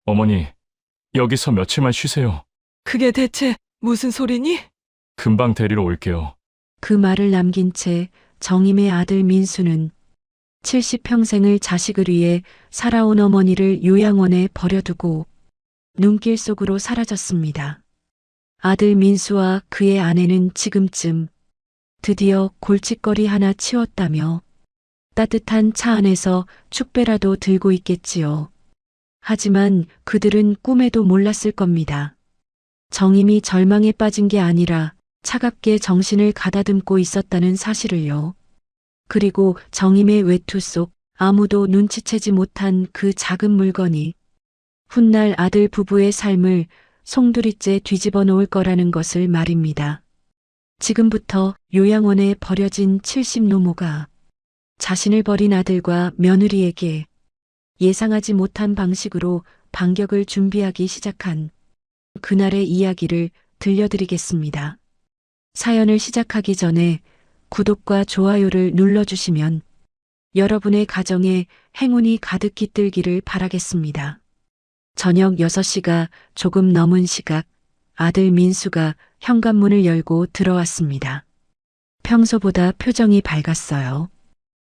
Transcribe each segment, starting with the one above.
어머니, 여기서 며칠만 쉬세요. 그게 대체 무슨 소리니? 금방 데리러 올게요. 그 말을 남긴 채 정임의 아들 민수는 70평생을 자식을 위해 살아온 어머니를 요양원에 버려두고 눈길 속으로 사라졌습니다. 아들 민수와 그의 아내는 지금쯤 드디어 골칫거리 하나 치웠다며 따뜻한 차 안에서 축배라도 들고 있겠지요. 하지만 그들은 꿈에도 몰랐을 겁니다. 정임이 절망에 빠진 게 아니라 차갑게 정신을 가다듬고 있었다는 사실을요. 그리고 정임의 외투 속 아무도 눈치채지 못한 그 작은 물건이 훗날 아들 부부의 삶을 송두리째 뒤집어 놓을 거라는 것을 말입니다. 지금부터 요양원에 버려진 70노모가 자신을 버린 아들과 며느리에게 예상하지 못한 방식으로 반격을 준비하기 시작한 그날의 이야기를 들려드리겠습니다. 사연을 시작하기 전에 구독과 좋아요를 눌러주시면 여러분의 가정에 행운이 가득 깃들기를 바라겠습니다. 저녁 6시가 조금 넘은 시각, 아들 민수가 현관문을 열고 들어왔습니다. 평소보다 표정이 밝았어요.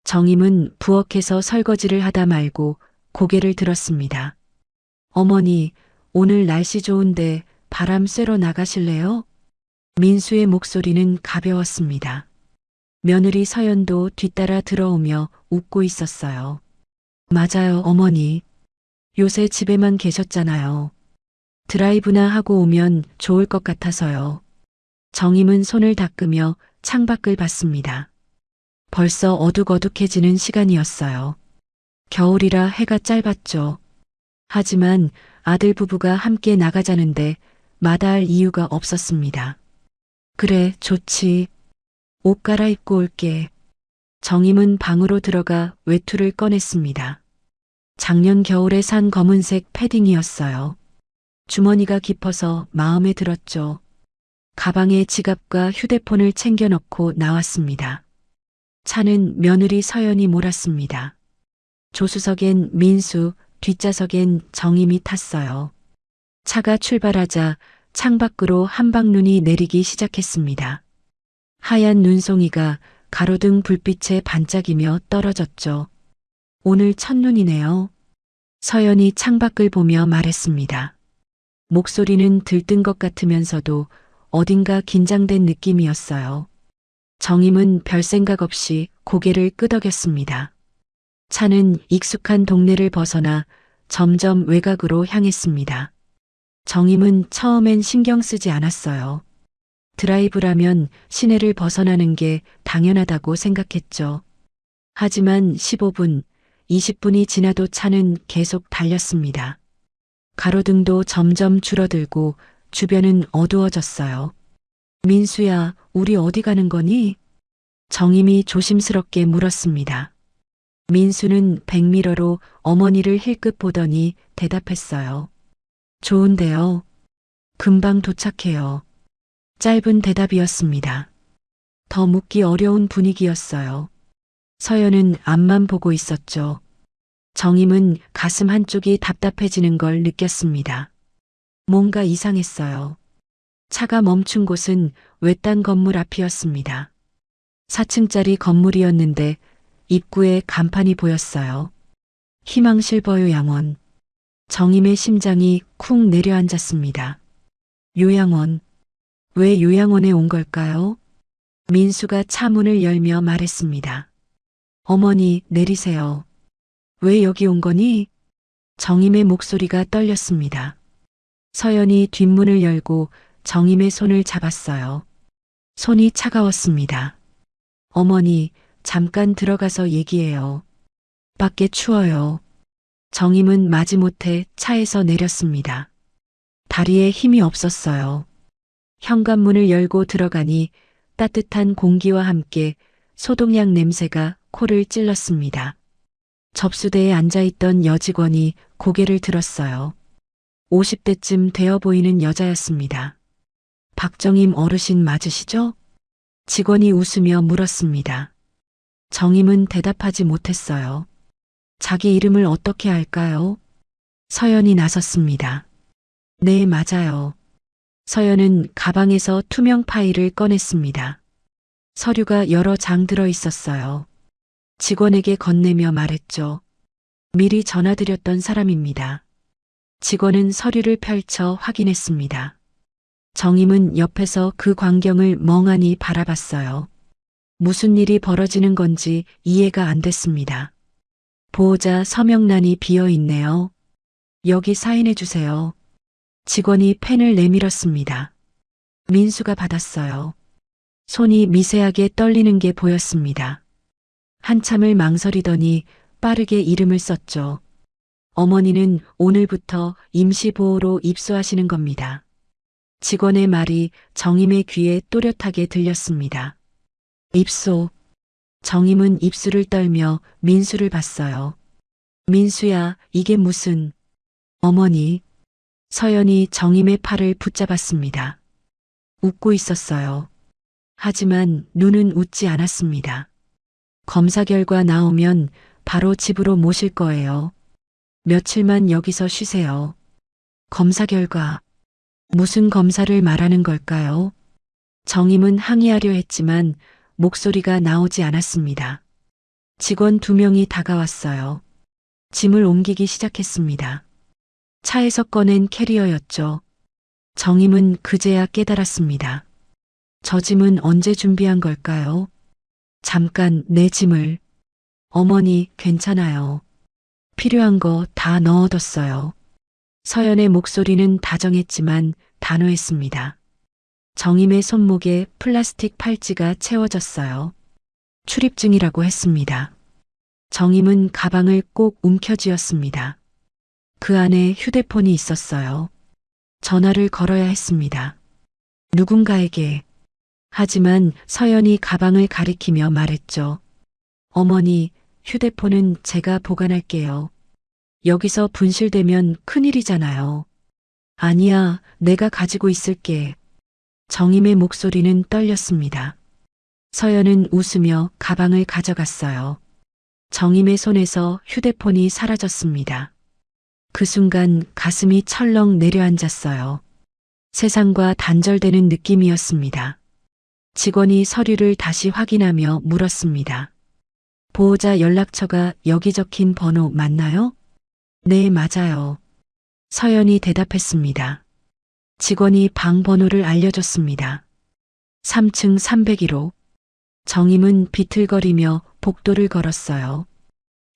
정임은 부엌에서 설거지를 하다 말고 고개를 들었습니다. 어머니, 오늘 날씨 좋은데 바람 쐬러 나가실래요? 민수의 목소리는 가벼웠습니다. 며느리 서연도 뒤따라 들어오며 웃고 있었어요. 맞아요, 어머니. 요새 집에만 계셨잖아요. 드라이브나 하고 오면 좋을 것 같아서요. 정임은 손을 닦으며 창밖을 봤습니다. 벌써 어둑어둑해지는 시간이었어요. 겨울이라 해가 짧았죠. 하지만 아들 부부가 함께 나가자는데 마다할 이유가 없었습니다. 그래, 좋지. 옷 갈아입고 올게. 정임은 방으로 들어가 외투를 꺼냈습니다. 작년 겨울에 산 검은색 패딩이었어요. 주머니가 깊어서 마음에 들었죠. 가방에 지갑과 휴대폰을 챙겨 넣고 나왔습니다. 차는 며느리 서연이 몰았습니다. 조수석엔 민수, 뒷좌석엔 정임이 탔어요. 차가 출발하자 창밖으로 한방눈이 내리기 시작했습니다. 하얀 눈송이가 가로등 불빛에 반짝이며 떨어졌죠. 오늘 첫눈이네요. 서연이 창밖을 보며 말했습니다. 목소리는 들뜬 것 같으면서도 어딘가 긴장된 느낌이었어요. 정임은 별 생각 없이 고개를 끄덕였습니다. 차는 익숙한 동네를 벗어나 점점 외곽으로 향했습니다. 정임은 처음엔 신경 쓰지 않았어요. 드라이브라면 시내를 벗어나는 게 당연하다고 생각했죠. 하지만 15분, 20분이 지나도 차는 계속 달렸습니다. 가로등도 점점 줄어들고 주변은 어두워졌어요. 민수야, 우리 어디 가는 거니? 정임이 조심스럽게 물었습니다. 민수는 백미러로 어머니를 힐끗 보더니 대답했어요. 좋은데요. 금방 도착해요. 짧은 대답이었습니다. 더 묻기 어려운 분위기였어요. 서연은 앞만 보고 있었죠. 정임은 가슴 한쪽이 답답해지는 걸 느꼈습니다. 뭔가 이상했어요. 차가 멈춘 곳은 외딴 건물 앞이었습니다. 4층짜리 건물이었는데 입구에 간판이 보였어요. 희망실버요 양원. 정임의 심장이 쿵 내려앉았습니다. 요양원. 왜 요양원에 온 걸까요? 민수가 차 문을 열며 말했습니다. 어머니, 내리세요. 왜 여기 온 거니? 정임의 목소리가 떨렸습니다. 서연이 뒷문을 열고 정임의 손을 잡았어요. 손이 차가웠습니다. 어머니, 잠깐 들어가서 얘기해요. 밖에 추워요. 정임은 마지못해 차에서 내렸습니다. 다리에 힘이 없었어요. 현관문을 열고 들어가니 따뜻한 공기와 함께 소독약 냄새가 코를 찔렀습니다. 접수대에 앉아있던 여직원이 고개를 들었어요. 50대쯤 되어 보이는 여자였습니다. 박정임 어르신 맞으시죠? 직원이 웃으며 물었습니다. 정임은 대답하지 못했어요. 자기 이름을 어떻게 알까요? 서연이 나섰습니다. 네, 맞아요. 서연은 가방에서 투명 파일을 꺼냈습니다. 서류가 여러 장 들어 있었어요. 직원에게 건네며 말했죠. 미리 전화드렸던 사람입니다. 직원은 서류를 펼쳐 확인했습니다. 정임은 옆에서 그 광경을 멍하니 바라봤어요. 무슨 일이 벌어지는 건지 이해가 안 됐습니다. 보호자 서명란이 비어 있네요. 여기 사인해 주세요. 직원이 펜을 내밀었습니다. 민수가 받았어요. 손이 미세하게 떨리는 게 보였습니다. 한참을 망설이더니 빠르게 이름을 썼죠. 어머니는 오늘부터 임시보호로 입소하시는 겁니다. 직원의 말이 정임의 귀에 또렷하게 들렸습니다. 입소. 정임은 입술을 떨며 민수를 봤어요. 민수야, 이게 무슨... 어머니. 서연이 정임의 팔을 붙잡았습니다. 웃고 있었어요. 하지만 눈은 웃지 않았습니다. 검사 결과 나오면 바로 집으로 모실 거예요. 며칠만 여기서 쉬세요. 검사 결과. 무슨 검사를 말하는 걸까요? 정임은 항의하려 했지만 목소리가 나오지 않았습니다. 직원 2명이 다가왔어요. 짐을 옮기기 시작했습니다. 차에서 꺼낸 캐리어였죠. 정임은 그제야 깨달았습니다. 저 짐은 언제 준비한 걸까요? 잠깐 내 짐을. 어머니, 괜찮아요. 필요한 거 다 넣어뒀어요. 서연의 목소리는 다정했지만 단호했습니다. 정임의 손목에 플라스틱 팔찌가 채워졌어요. 출입증이라고 했습니다. 정임은 가방을 꼭 움켜쥐었습니다. 그 안에 휴대폰이 있었어요. 전화를 걸어야 했습니다. 누군가에게. 하지만 서연이 가방을 가리키며 말했죠. 어머니, 휴대폰은 제가 보관할게요. 여기서 분실되면 큰일이잖아요. 아니야, 내가 가지고 있을게. 정임의 목소리는 떨렸습니다. 서연은 웃으며 가방을 가져갔어요. 정임의 손에서 휴대폰이 사라졌습니다. 그 순간 가슴이 철렁 내려앉았어요. 세상과 단절되는 느낌이었습니다. 직원이 서류를 다시 확인하며 물었습니다. 보호자 연락처가 여기 적힌 번호 맞나요? 네, 맞아요. 서연이 대답했습니다. 직원이 방 번호를 알려줬습니다. 3층 301호. 정임은 비틀거리며 복도를 걸었어요.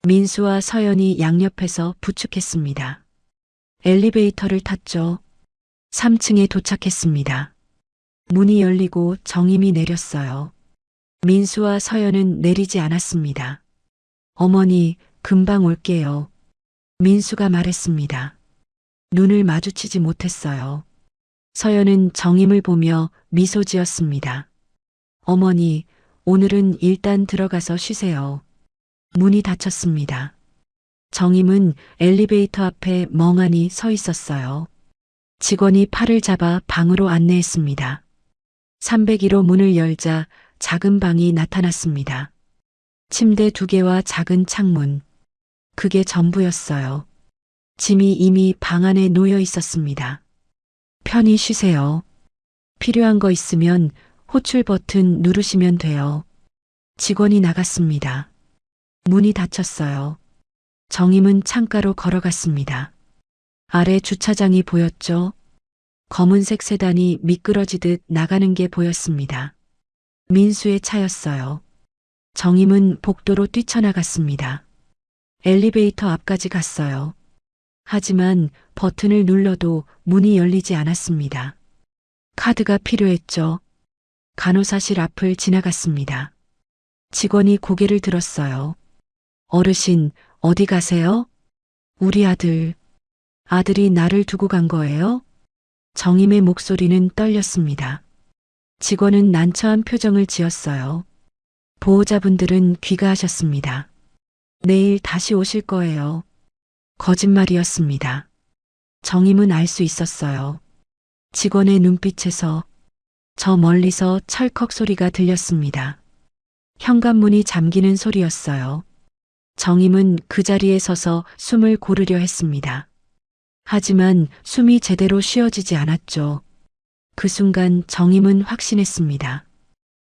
민수와 서연이 양옆에서 부축했습니다. 엘리베이터를 탔죠. 3층에 도착했습니다. 문이 열리고 정임이 내렸어요. 민수와 서연은 내리지 않았습니다. 어머니, 금방 올게요. 민수가 말했습니다. 눈을 마주치지 못했어요. 서연은 정임을 보며 미소 지었습니다. 어머니, 오늘은 일단 들어가서 쉬세요. 문이 닫혔습니다. 정임은 엘리베이터 앞에 멍하니 서 있었어요. 직원이 팔을 잡아 방으로 안내했습니다. 301호 문을 열자 작은 방이 나타났습니다. 침대 2개와 작은 창문. 그게 전부였어요. 짐이 이미 방 안에 놓여 있었습니다. 편히 쉬세요. 필요한 거 있으면 호출 버튼 누르시면 돼요. 직원이 나갔습니다. 문이 닫혔어요. 정임은 창가로 걸어갔습니다. 아래 주차장이 보였죠. 검은색 세단이 미끄러지듯 나가는 게 보였습니다. 민수의 차였어요. 정임은 복도로 뛰쳐나갔습니다. 엘리베이터 앞까지 갔어요. 하지만 버튼을 눌러도 문이 열리지 않았습니다. 카드가 필요했죠. 간호사실 앞을 지나갔습니다. 직원이 고개를 들었어요. 어르신, 어디 가세요? 우리 아들. 아들이 나를 두고 간 거예요? 정임의 목소리는 떨렸습니다. 직원은 난처한 표정을 지었어요. 보호자분들은 귀가하셨습니다. 내일 다시 오실 거예요. 거짓말이었습니다. 정임은 알 수 있었어요. 직원의 눈빛에서 저 멀리서 철컥 소리가 들렸습니다. 현관문이 잠기는 소리였어요. 정임은 그 자리에 서서 숨을 고르려 했습니다. 하지만 숨이 제대로 쉬어지지 않았죠. 그 순간 정임은 확신했습니다.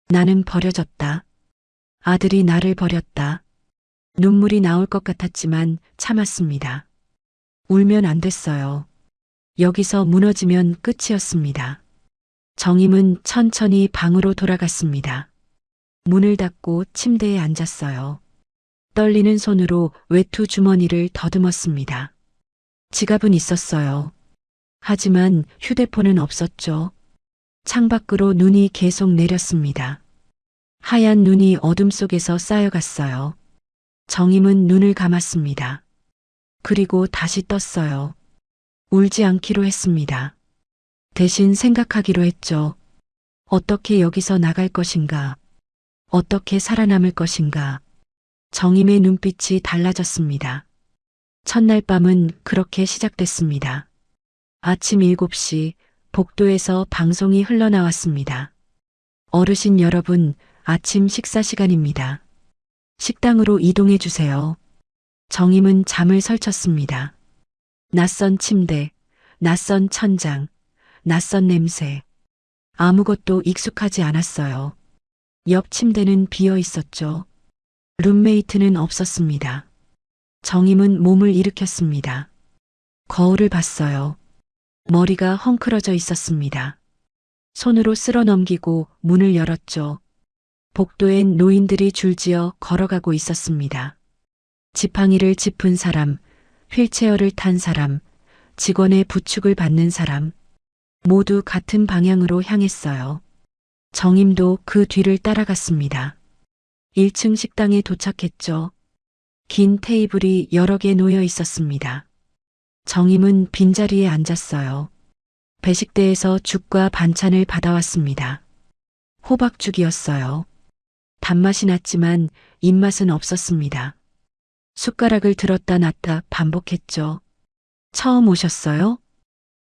나는 버려졌다. 아들이 나를 버렸다. 눈물이 나올 것 같았지만 참았습니다. 울면 안 됐어요. 여기서 무너지면 끝이었습니다. 정임은 천천히 방으로 돌아갔습니다. 문을 닫고 침대에 앉았어요. 떨리는 손으로 외투 주머니를 더듬었습니다. 지갑은 있었어요. 하지만 휴대폰은 없었죠. 창밖으로 눈이 계속 내렸습니다. 하얀 눈이 어둠 속에서 쌓여갔어요. 정임은 눈을 감았습니다. 그리고 다시 떴어요. 울지 않기로 했습니다. 대신 생각하기로 했죠. 어떻게 여기서 나갈 것인가? 어떻게 살아남을 것인가? 정임의 눈빛이 달라졌습니다. 첫날 밤은 그렇게 시작됐습니다. 아침 7시 복도에서 방송이 흘러나왔습니다. 어르신 여러분, 아침 식사 시간입니다. 식당으로 이동해 주세요. 정임은 잠을 설쳤습니다. 낯선 침대, 낯선 천장, 낯선 냄새. 아무것도 익숙하지 않았어요. 옆 침대는 비어 있었죠. 룸메이트는 없었습니다. 정임은 몸을 일으켰습니다. 거울을 봤어요. 머리가 헝클어져 있었습니다. 손으로 쓸어 넘기고 문을 열었죠. 복도엔 노인들이 줄지어 걸어가고 있었습니다. 지팡이를 짚은 사람, 휠체어를 탄 사람, 직원의 부축을 받는 사람, 모두 같은 방향으로 향했어요. 정임도 그 뒤를 따라갔습니다. 1층 식당에 도착했죠. 긴 테이블이 여러 개 놓여 있었습니다. 정임은 빈자리에 앉았어요. 배식대에서 죽과 반찬을 받아왔습니다. 호박죽이었어요. 단맛이 났지만 입맛은 없었습니다. 숟가락을 들었다 놨다 반복했죠. 처음 오셨어요?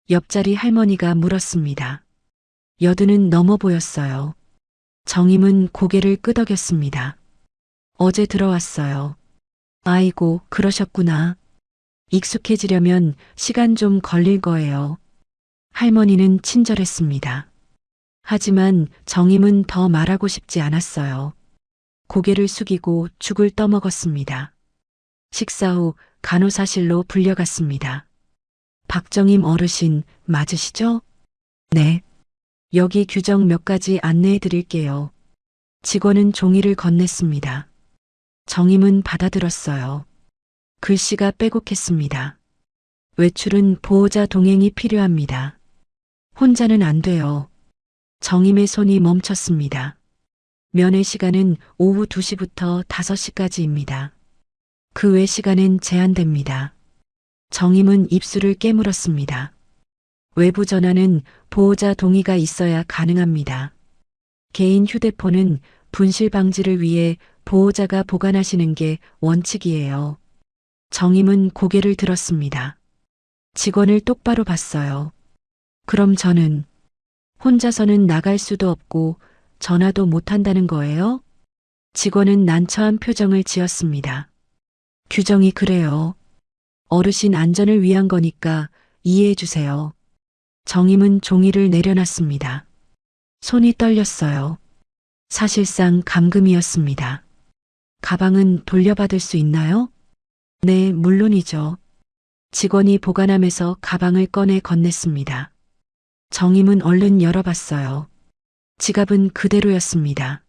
옆자리 할머니가 물었습니다. 여든은 넘어 보였어요. 정임은 고개를 끄덕였습니다. 어제 들어왔어요. 아이고, 그러셨구나. 익숙해지려면 시간 좀 걸릴 거예요. 할머니는 친절했습니다. 하지만 정임은 더 말하고 싶지 않았어요. 고개를 숙이고 죽을 떠먹었습니다. 식사 후 간호사실로 불려갔습니다. 박정임 어르신 맞으시죠? 네. 여기 규정 몇 가지 안내해 드릴게요. 직원은 종이를 건넸습니다. 정임은 받아들었어요. 글씨가 빼곡했습니다. 외출은 보호자 동행이 필요합니다. 혼자는 안 돼요. 정임의 손이 멈췄습니다. 면회 시간은 오후 2시부터 5시까지입니다. 그 외 시간은 제한됩니다. 정임은 입술을 깨물었습니다. 외부 전화는 보호자 동의가 있어야 가능합니다. 개인 휴대폰은 분실 방지를 위해 보호자가 보관하시는 게 원칙이에요. 정임은 고개를 들었습니다. 직원을 똑바로 봤어요. 그럼 저는 혼자서는 나갈 수도 없고 전화도 못 한다는 거예요? 직원은 난처한 표정을 지었습니다. 규정이 그래요. 어르신 안전을 위한 거니까 이해해 주세요. 정임은 종이를 내려놨습니다. 손이 떨렸어요. 사실상 감금이었습니다. 가방은 돌려받을 수 있나요? 네, 물론이죠. 직원이 보관함에서 가방을 꺼내 건넸습니다. 정임은 얼른 열어봤어요. 지갑은 그대로였습니다.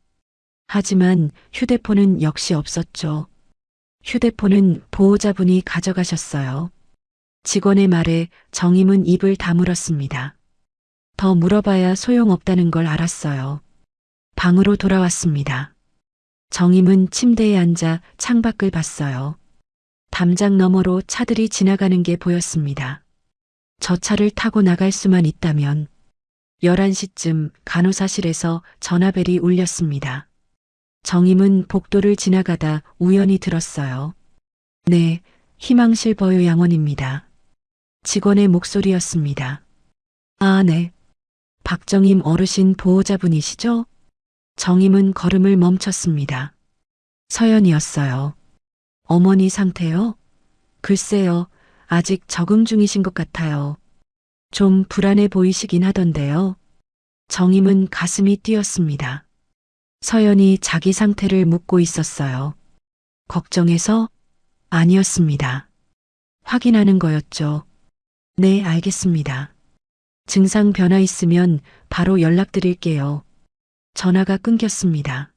하지만 휴대폰은 역시 없었죠. 휴대폰은 보호자분이 가져가셨어요. 직원의 말에 정임은 입을 다물었습니다. 더 물어봐야 소용없다는 걸 알았어요. 방으로 돌아왔습니다. 정임은 침대에 앉아 창밖을 봤어요. 담장 너머로 차들이 지나가는 게 보였습니다. 저 차를 타고 나갈 수만 있다면 11시쯤 간호사실에서 전화벨이 울렸습니다. 정임은 복도를 지나가다 우연히 들었어요. 네, 희망실 버요 양원입니다. 직원의 목소리였습니다. 아, 네. 박정임 어르신 보호자분이시죠? 정임은 걸음을 멈췄습니다. 서연이었어요. 어머니 상태요? 글쎄요, 아직 적응 중이신 것 같아요. 좀 불안해 보이시긴 하던데요. 정임은 가슴이 뛰었습니다. 서연이 자기 상태를 묻고 있었어요. 걱정해서? 아니었습니다. 확인하는 거였죠. 네, 알겠습니다. 증상 변화 있으면 바로 연락드릴게요. 전화가 끊겼습니다.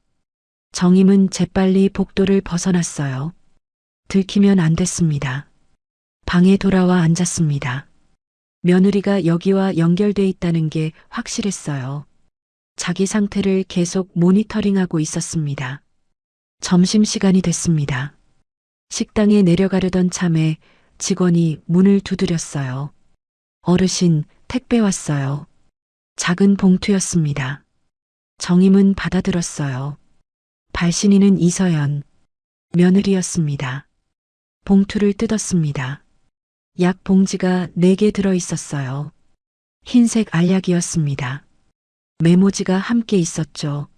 정임은 재빨리 복도를 벗어났어요. 들키면 안 됐습니다. 방에 돌아와 앉았습니다. 며느리가 여기와 연결돼 있다는 게 확실했어요. 자기 상태를 계속 모니터링하고 있었습니다. 점심시간이 됐습니다. 식당에 내려가려던 참에 직원이 문을 두드렸어요. 어르신, 택배 왔어요. 작은 봉투였습니다. 정임은 받아들었어요. 발신인은 이서연, 며느리였습니다. 봉투를 뜯었습니다. 약 봉지가 4개 들어 있었어요. 흰색 알약이었습니다. 메모지가 함께 있었죠.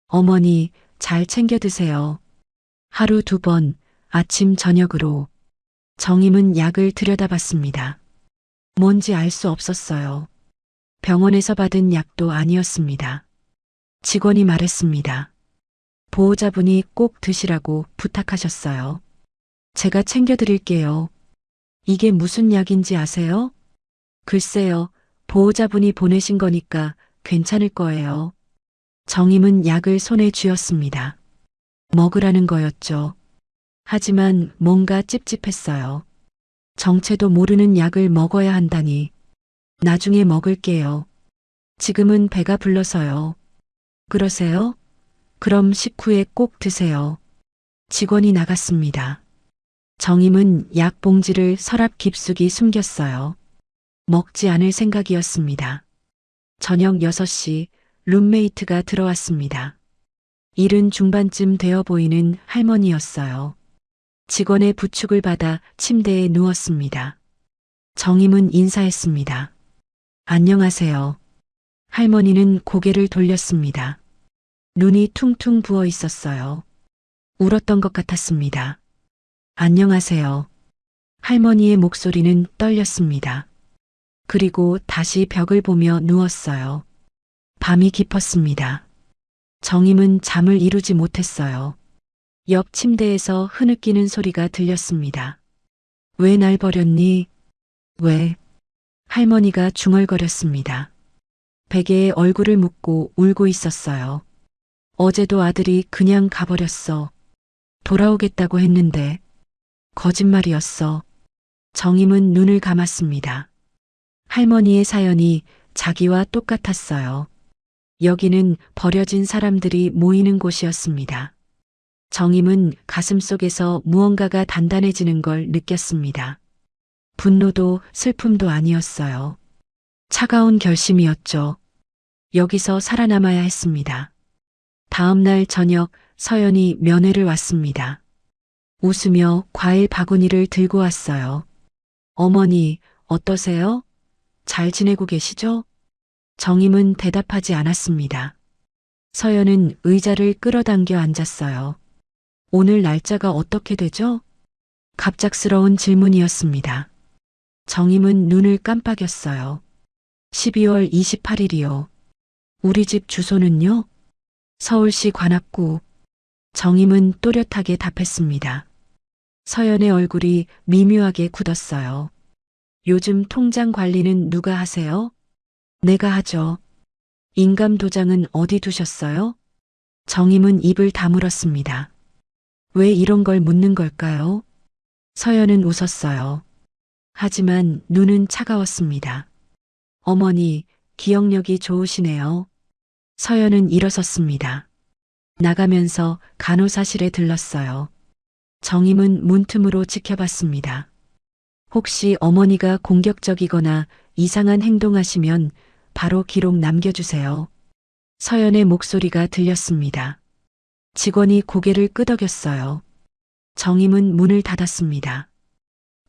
어머니, 잘 챙겨 드세요. 하루 2번, 아침 저녁으로. 정임은 약을 들여다봤습니다. 뭔지 알 수 없었어요. 병원에서 받은 약도 아니었습니다. 직원이 말했습니다. 보호자분이 꼭 드시라고 부탁하셨어요. 제가 챙겨드릴게요. 이게 무슨 약인지 아세요? 글쎄요, 보호자분이 보내신 거니까 괜찮을 거예요. 정임은 약을 손에 쥐었습니다. 먹으라는 거였죠. 하지만 뭔가 찝찝했어요. 정체도 모르는 약을 먹어야 한다니. 나중에 먹을게요. 지금은 배가 불러서요. 그러세요? 그럼 식후에 꼭 드세요. 직원이 나갔습니다. 정임은 약 봉지를 서랍 깊숙이 숨겼어요. 먹지 않을 생각이었습니다. 저녁 6시 룸메이트가 들어왔습니다. 일은 중반쯤 되어 보이는 할머니였어요. 직원의 부축을 받아 침대에 누웠습니다. 정임은 인사했습니다. 안녕하세요. 할머니는 고개를 돌렸습니다. 눈이 퉁퉁 부어 있었어요. 울었던 것 같았습니다. 안녕하세요. 할머니의 목소리는 떨렸습니다. 그리고 다시 벽을 보며 누웠어요. 밤이 깊었습니다. 정임은 잠을 이루지 못했어요. 옆 침대에서 흐느끼는 소리가 들렸습니다. 왜 날 버렸니? 왜? 할머니가 중얼거렸습니다. 베개에 얼굴을 묻고 울고 있었어요. 어제도 아들이 그냥 가버렸어. 돌아오겠다고 했는데. 거짓말이었어. 정임은 눈을 감았습니다. 할머니의 사연이 자기와 똑같았어요. 여기는 버려진 사람들이 모이는 곳이었습니다. 정임은 가슴속에서 무언가가 단단해지는 걸 느꼈습니다. 분노도 슬픔도 아니었어요. 차가운 결심이었죠. 여기서 살아남아야 했습니다. 다음 날 저녁 서연이 면회를 왔습니다. 웃으며 과일 바구니를 들고 왔어요. 어머니, 어떠세요? 잘 지내고 계시죠? 정임은 대답하지 않았습니다. 서연은 의자를 끌어당겨 앉았어요. 오늘 날짜가 어떻게 되죠? 갑작스러운 질문이었습니다. 정임은 눈을 깜빡였어요. 12월 28일이요. 우리 집 주소는요? 서울시 관악구. 정임은 또렷하게 답했습니다. 서연의 얼굴이 미묘하게 굳었어요. 요즘 통장 관리는 누가 하세요? 내가 하죠. 인감 도장은 어디 두셨어요? 정임은 입을 다물었습니다. 왜 이런 걸 묻는 걸까요? 서연은 웃었어요. 하지만 눈은 차가웠습니다. 어머니, 기억력이 좋으시네요. 서연은 일어섰습니다. 나가면서 간호사실에 들렀어요. 정임은 문틈으로 지켜봤습니다. 혹시 어머니가 공격적이거나 이상한 행동하시면 바로 기록 남겨주세요. 서연의 목소리가 들렸습니다. 직원이 고개를 끄덕였어요. 정임은 문을 닫았습니다.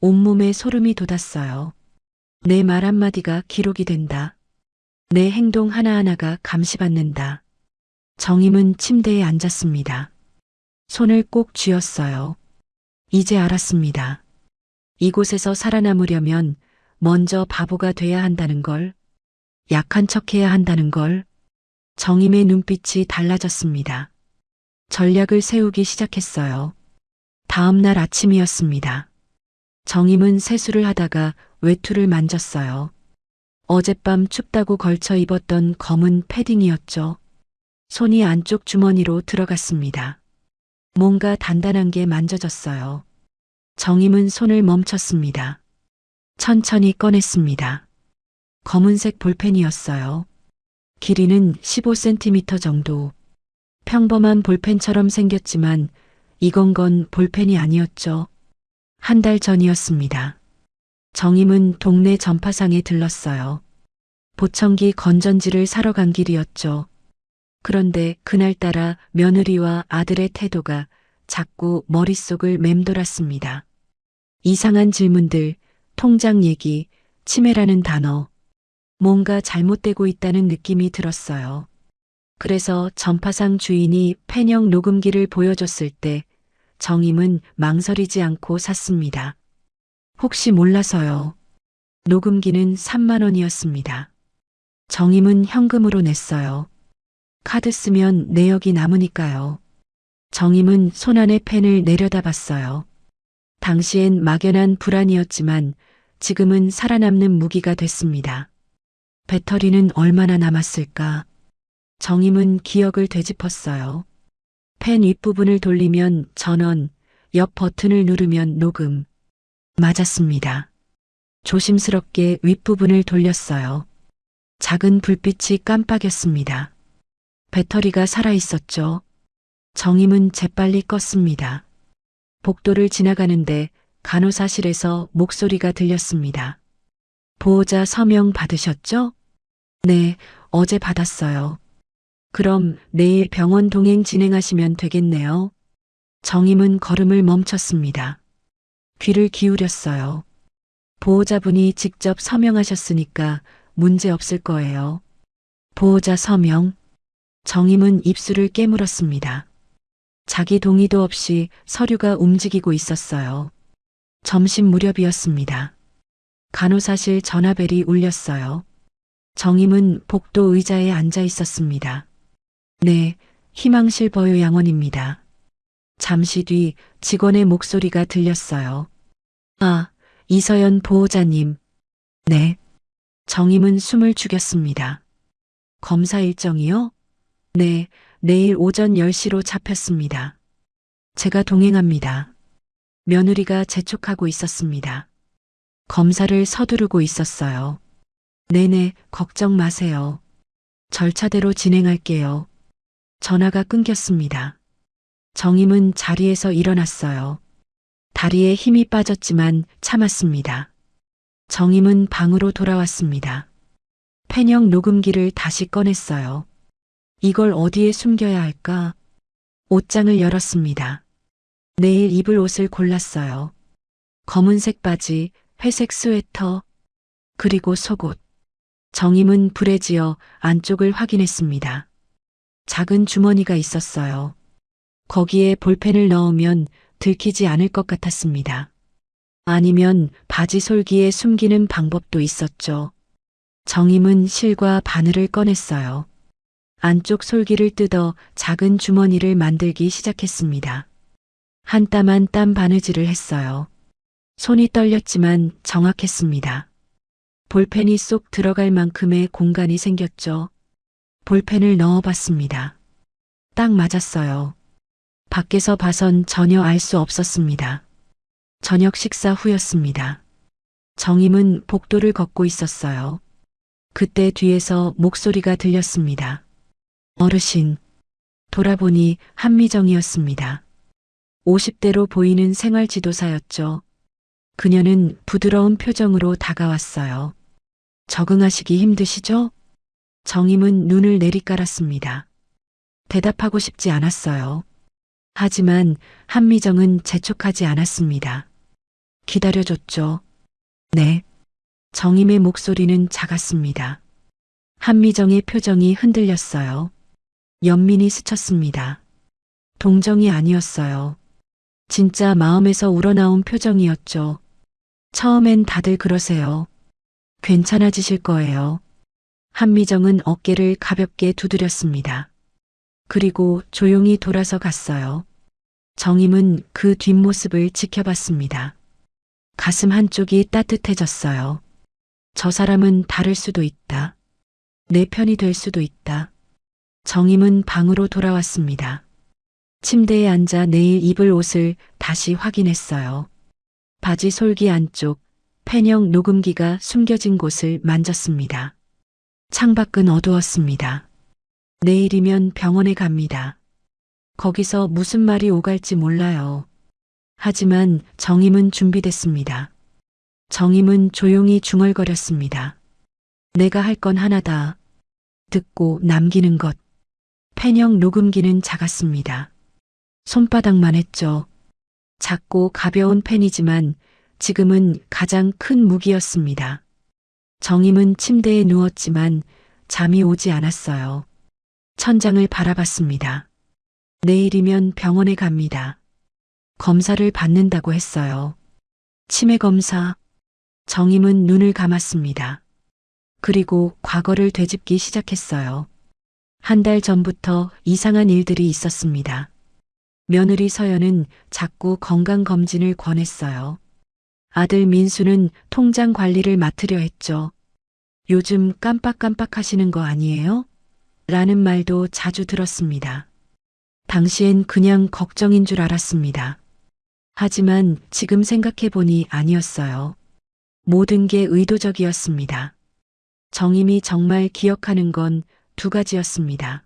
온몸에 소름이 돋았어요. 내 말 한마디가 기록이 된다. 내 행동 하나하나가 감시받는다. 정임은 침대에 앉았습니다. 손을 꼭 쥐었어요. 이제 알았습니다. 이곳에서 살아남으려면 먼저 바보가 돼야 한다는 걸, 약한 척해야 한다는 걸. 정임의 눈빛이 달라졌습니다. 전략을 세우기 시작했어요. 다음 날 아침이었습니다. 정임은 세수를 하다가 외투를 만졌어요. 어젯밤 춥다고 걸쳐 입었던 검은 패딩이었죠. 손이 안쪽 주머니로 들어갔습니다. 뭔가 단단한 게 만져졌어요. 정임은 손을 멈췄습니다. 천천히 꺼냈습니다. 검은색 볼펜이었어요. 길이는 15cm 정도. 평범한 볼펜처럼 생겼지만 이건 볼펜이 아니었죠. 한 달 전이었습니다. 정임은 동네 전파상에 들렀어요. 보청기 건전지를 사러 간 길이었죠. 그런데 그날따라 며느리와 아들의 태도가 자꾸 머릿속을 맴돌았습니다. 이상한 질문들, 통장 얘기, 치매라는 단어. 뭔가 잘못되고 있다는 느낌이 들었어요. 그래서 전파상 주인이 펜형 녹음기를 보여줬을 때 정임은 망설이지 않고 샀습니다. 혹시 몰라서요. 녹음기는 3만 원이었습니다. 정임은 현금으로 냈어요. 카드 쓰면 내역이 남으니까요. 정임은 손안의 펜을 내려다봤어요. 당시엔 막연한 불안이었지만 지금은 살아남는 무기가 됐습니다. 배터리는 얼마나 남았을까? 정임은 기억을 되짚었어요. 펜 윗부분을 돌리면 전원, 옆 버튼을 누르면 녹음. 맞았습니다. 조심스럽게 윗부분을 돌렸어요. 작은 불빛이 깜빡였습니다. 배터리가 살아있었죠. 정임은 재빨리 껐습니다. 복도를 지나가는데 간호사실에서 목소리가 들렸습니다. 보호자 서명 받으셨죠? 네, 어제 받았어요. 그럼 내일 병원 동행 진행하시면 되겠네요. 정임은 걸음을 멈췄습니다. 귀를 기울였어요. 보호자분이 직접 서명하셨으니까 문제 없을 거예요. 보호자 서명. 정임은 입술을 깨물었습니다. 자기 동의도 없이 서류가 움직이고 있었어요. 점심 무렵이었습니다. 간호사실 전화벨이 울렸어요. 정임은 복도 의자에 앉아 있었습니다. 네, 희망실버요 양원입니다. 잠시 뒤 직원의 목소리가 들렸어요. 아, 이서연 보호자님. 네. 정임은 숨을 죽였습니다. 검사 일정이요? 네, 내일 오전 10시로 잡혔습니다. 제가 동행합니다. 며느리가 재촉하고 있었습니다. 검사를 서두르고 있었어요. 네네, 걱정 마세요. 절차대로 진행할게요. 전화가 끊겼습니다. 정임은 자리에서 일어났어요. 다리에 힘이 빠졌지만 참았습니다. 정임은 방으로 돌아왔습니다. 펜형 녹음기를 다시 꺼냈어요. 이걸 어디에 숨겨야 할까? 옷장을 열었습니다. 내일 입을 옷을 골랐어요. 검은색 바지, 회색 스웨터, 그리고 속옷. 정임은 불에 지어 안쪽을 확인했습니다. 작은 주머니가 있었어요. 거기에 볼펜을 넣으면 들키지 않을 것 같았습니다. 아니면 바지 솔기에 숨기는 방법도 있었죠. 정임은 실과 바늘을 꺼냈어요. 안쪽 솔기를 뜯어 작은 주머니를 만들기 시작했습니다. 한 땀 한 땀 바느질을 했어요. 손이 떨렸지만 정확했습니다. 볼펜이 쏙 들어갈 만큼의 공간이 생겼죠. 볼펜을 넣어봤습니다. 딱 맞았어요. 밖에서 봐선 전혀 알 수 없었습니다. 저녁 식사 후였습니다. 정임은 복도를 걷고 있었어요. 그때 뒤에서 목소리가 들렸습니다. 어르신. 돌아보니 한미정이었습니다. 50대로 보이는 생활지도사였죠. 그녀는 부드러운 표정으로 다가왔어요. 적응하시기 힘드시죠? 정임은 눈을 내리깔았습니다. 대답하고 싶지 않았어요. 하지만 한미정은 재촉하지 않았습니다. 기다려줬죠. 네. 정임의 목소리는 작았습니다. 한미정의 표정이 흔들렸어요. 연민이 스쳤습니다. 동정이 아니었어요. 진짜 마음에서 우러나온 표정이었죠. 처음엔 다들 그러세요. 괜찮아지실 거예요. 한미정은 어깨를 가볍게 두드렸습니다. 그리고 조용히 돌아서 갔어요. 정임은 그 뒷모습을 지켜봤습니다. 가슴 한쪽이 따뜻해졌어요. 저 사람은 다를 수도 있다. 내 편이 될 수도 있다. 정임은 방으로 돌아왔습니다. 침대에 앉아 내일 입을 옷을 다시 확인했어요. 바지 솔기 안쪽 펜형 녹음기가 숨겨진 곳을 만졌습니다. 창밖은 어두웠습니다. 내일이면 병원에 갑니다. 거기서 무슨 말이 오갈지 몰라요. 하지만 정임은 준비됐습니다. 정임은 조용히 중얼거렸습니다. 내가 할 건 하나다. 듣고 남기는 것. 펜형 녹음기는 작았습니다. 손바닥만 했죠. 작고 가벼운 펜이지만 지금은 가장 큰 무기였습니다. 정임은 침대에 누웠지만 잠이 오지 않았어요. 천장을 바라봤습니다. 내일이면 병원에 갑니다. 검사를 받는다고 했어요. 치매 검사. 정임은 눈을 감았습니다. 그리고 과거를 되짚기 시작했어요. 한 달 전부터 이상한 일들이 있었습니다. 며느리 서연은 자꾸 건강검진을 권했어요. 아들 민수는 통장 관리를 맡으려 했죠. 요즘 깜빡깜빡 하시는 거 아니에요? 라는 말도 자주 들었습니다. 당시엔 그냥 걱정인 줄 알았습니다. 하지만 지금 생각해보니 아니었어요. 모든 게 의도적이었습니다. 정임이 정말 기억하는 건 두 가지였습니다.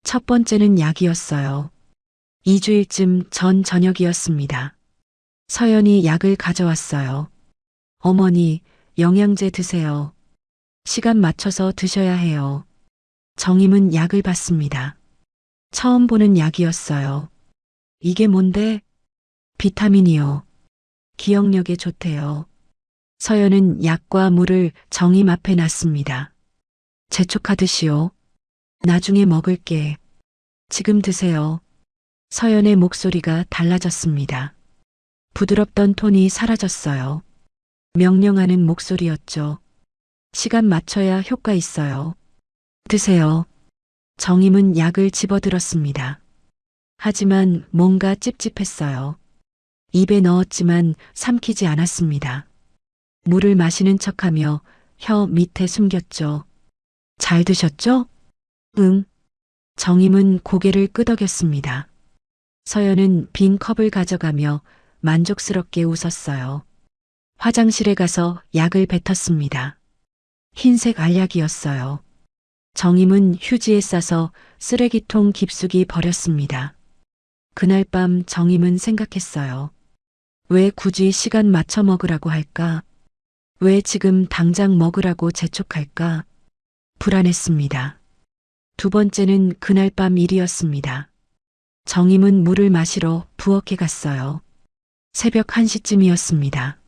첫 번째는 약이었어요. 2주일쯤 전 저녁이었습니다. 서연이 약을 가져왔어요. 어머니, 영양제 드세요. 시간 맞춰서 드셔야 해요. 정임은 약을 받습니다. 처음 보는 약이었어요. 이게 뭔데? 비타민이요. 기억력에 좋대요. 서연은 약과 물을 정임 앞에 놨습니다. 재촉하듯이요. 나중에 먹을게. 지금 드세요. 서연의 목소리가 달라졌습니다. 부드럽던 톤이 사라졌어요. 명령하는 목소리였죠. 시간 맞춰야 효과 있어요. 드세요. 정임은 약을 집어들었습니다. 하지만 뭔가 찝찝했어요. 입에 넣었지만 삼키지 않았습니다. 물을 마시는 척하며 혀 밑에 숨겼죠. 잘 드셨죠? 응. 정임은 고개를 끄덕였습니다. 서연은 빈 컵을 가져가며 만족스럽게 웃었어요. 화장실에 가서 약을 뱉었습니다. 흰색 알약이었어요. 정임은 휴지에 싸서 쓰레기통 깊숙이 버렸습니다. 그날 밤 정임은 생각했어요. 왜 굳이 시간 맞춰 먹으라고 할까? 왜 지금 당장 먹으라고 재촉할까? 불안했습니다. 두 번째는 그날 밤 일이었습니다. 정임은 물을 마시러 부엌에 갔어요. 새벽 1시쯤이었습니다.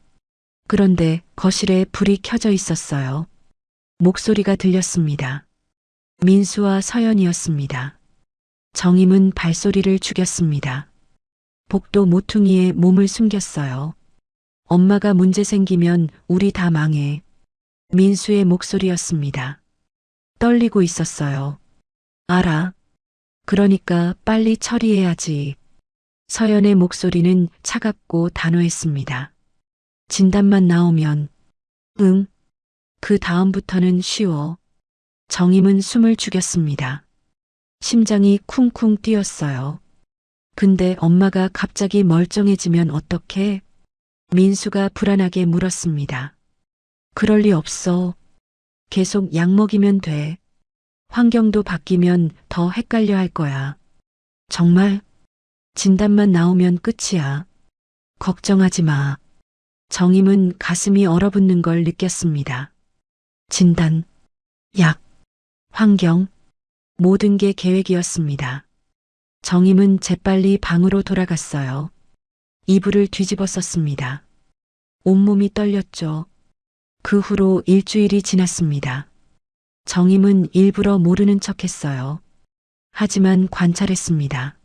그런데 거실에 불이 켜져 있었어요. 목소리가 들렸습니다. 민수와 서연이었습니다. 정임은 발소리를 죽였습니다. 복도 모퉁이에 몸을 숨겼어요. 엄마가 문제 생기면 우리 다 망해. 민수의 목소리였습니다. 떨리고 있었어요. 알아. 그러니까 빨리 처리해야지. 서연의 목소리는 차갑고 단호했습니다. 진단만 나오면, 응. 그 다음부터는 쉬워. 정임은 숨을 죽였습니다. 심장이 쿵쿵 뛰었어요. 근데 엄마가 갑자기 멀쩡해지면 어떡해? 민수가 불안하게 물었습니다. 그럴 리 없어. 계속 약 먹이면 돼. 환경도 바뀌면 더 헷갈려 할 거야. 정말? 진단만 나오면 끝이야. 걱정하지 마. 정임은 가슴이 얼어붙는 걸 느꼈습니다. 진단, 약, 환경, 모든 게 계획이었습니다. 정임은 재빨리 방으로 돌아갔어요. 이불을 뒤집어 썼습니다. 온몸이 떨렸죠. 그 후로 일주일이 지났습니다. 정임은 일부러 모르는 척했어요. 하지만 관찰했습니다.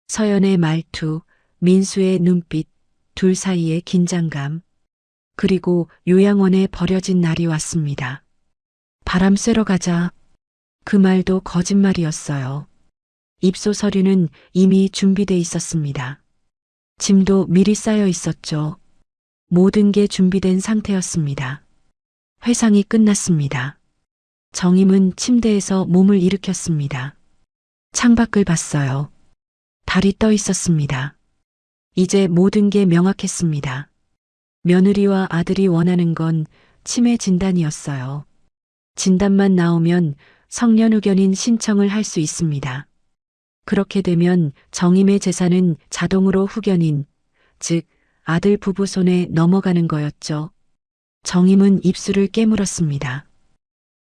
서연의 말투, 민수의 눈빛, 둘 사이의 긴장감. 그리고 요양원에 버려진 날이 왔습니다. 바람 쐬러 가자. 그 말도 거짓말이었어요. 입소 서류는 이미 준비돼 있었습니다. 짐도 미리 쌓여 있었죠. 모든 게 준비된 상태였습니다. 회상이 끝났습니다. 정임은 침대에서 몸을 일으켰습니다. 창밖을 봤어요. 달이 떠 있었습니다. 이제 모든 게 명확했습니다. 며느리와 아들이 원하는 건 치매 진단이었어요. 진단만 나오면 성년후견인 신청을 할 수 있습니다. 그렇게 되면 정임의 재산은 자동으로 후견인, 즉 아들 부부 손에 넘어가는 거였죠. 정임은 입술을 깨물었습니다.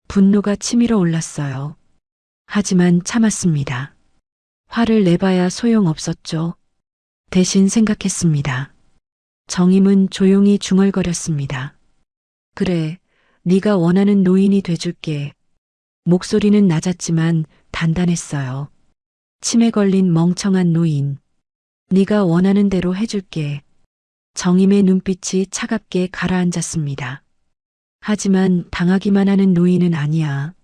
분노가 치밀어 올랐어요. 하지만 참았습니다. 화를 내봐야 소용없었죠. 대신 생각했습니다. 정임은 조용히 중얼거렸습니다. 그래, 네가 원하는 노인이 돼줄게. 목소리는 낮았지만 단단했어요. 치매 걸린 멍청한 노인. 네가 원하는 대로 해줄게. 정임의 눈빛이 차갑게 가라앉았습니다. 하지만 당하기만 하는 노인은 아니야.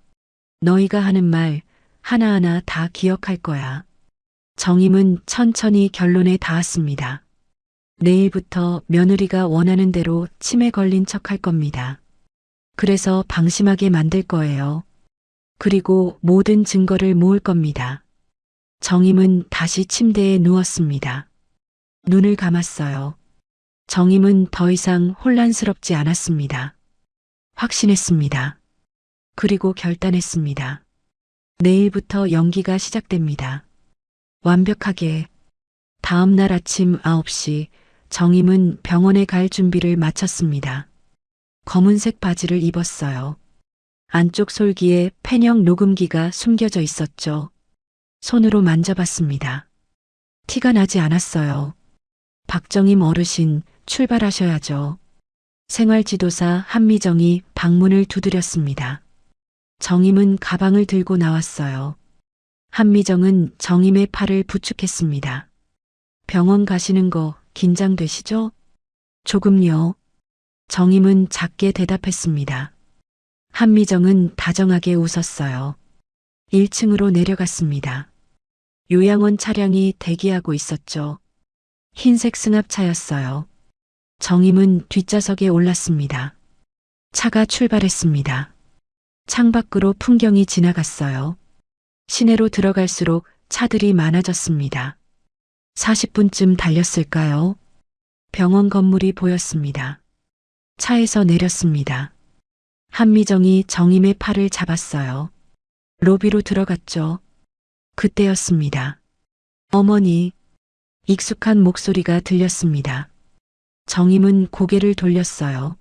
너희가 하는 말 하나하나 다 기억할 거야. 정임은 천천히 결론에 닿았습니다. 내일부터 며느리가 원하는 대로 치매 걸린 척 할 겁니다. 그래서 방심하게 만들 거예요. 그리고 모든 증거를 모을 겁니다. 정임은 다시 침대에 누웠습니다. 눈을 감았어요. 정임은 더 이상 혼란스럽지 않았습니다. 확신했습니다. 그리고 결단했습니다. 내일부터 연기가 시작됩니다. 완벽하게. 다음 날 아침 9시 정임은 병원에 갈 준비를 마쳤습니다. 검은색 바지를 입었어요. 안쪽 솔기에 펜형 녹음기가 숨겨져 있었죠. 손으로 만져봤습니다. 티가 나지 않았어요. 박정임 어르신, 출발하셔야죠. 생활지도사 한미정이 방문을 두드렸습니다. 정임은 가방을 들고 나왔어요. 한미정은 정임의 팔을 부축했습니다. 병원 가시는 거 긴장되시죠? 조금요. 정임은 작게 대답했습니다. 한미정은 다정하게 웃었어요. 1층으로 내려갔습니다. 요양원 차량이 대기하고 있었죠. 흰색 승합차였어요. 정임은 뒷좌석에 올랐습니다. 차가 출발했습니다. 창밖으로 풍경이 지나갔어요. 시내로 들어갈수록 차들이 많아졌습니다. 40분쯤 달렸을까요? 병원 건물이 보였습니다. 차에서 내렸습니다. 한미정이 정임의 팔을 잡았어요. 로비로 들어갔죠. 그때였습니다. 어머니, 익숙한 목소리가 들렸습니다. 정임은 고개를 돌렸어요.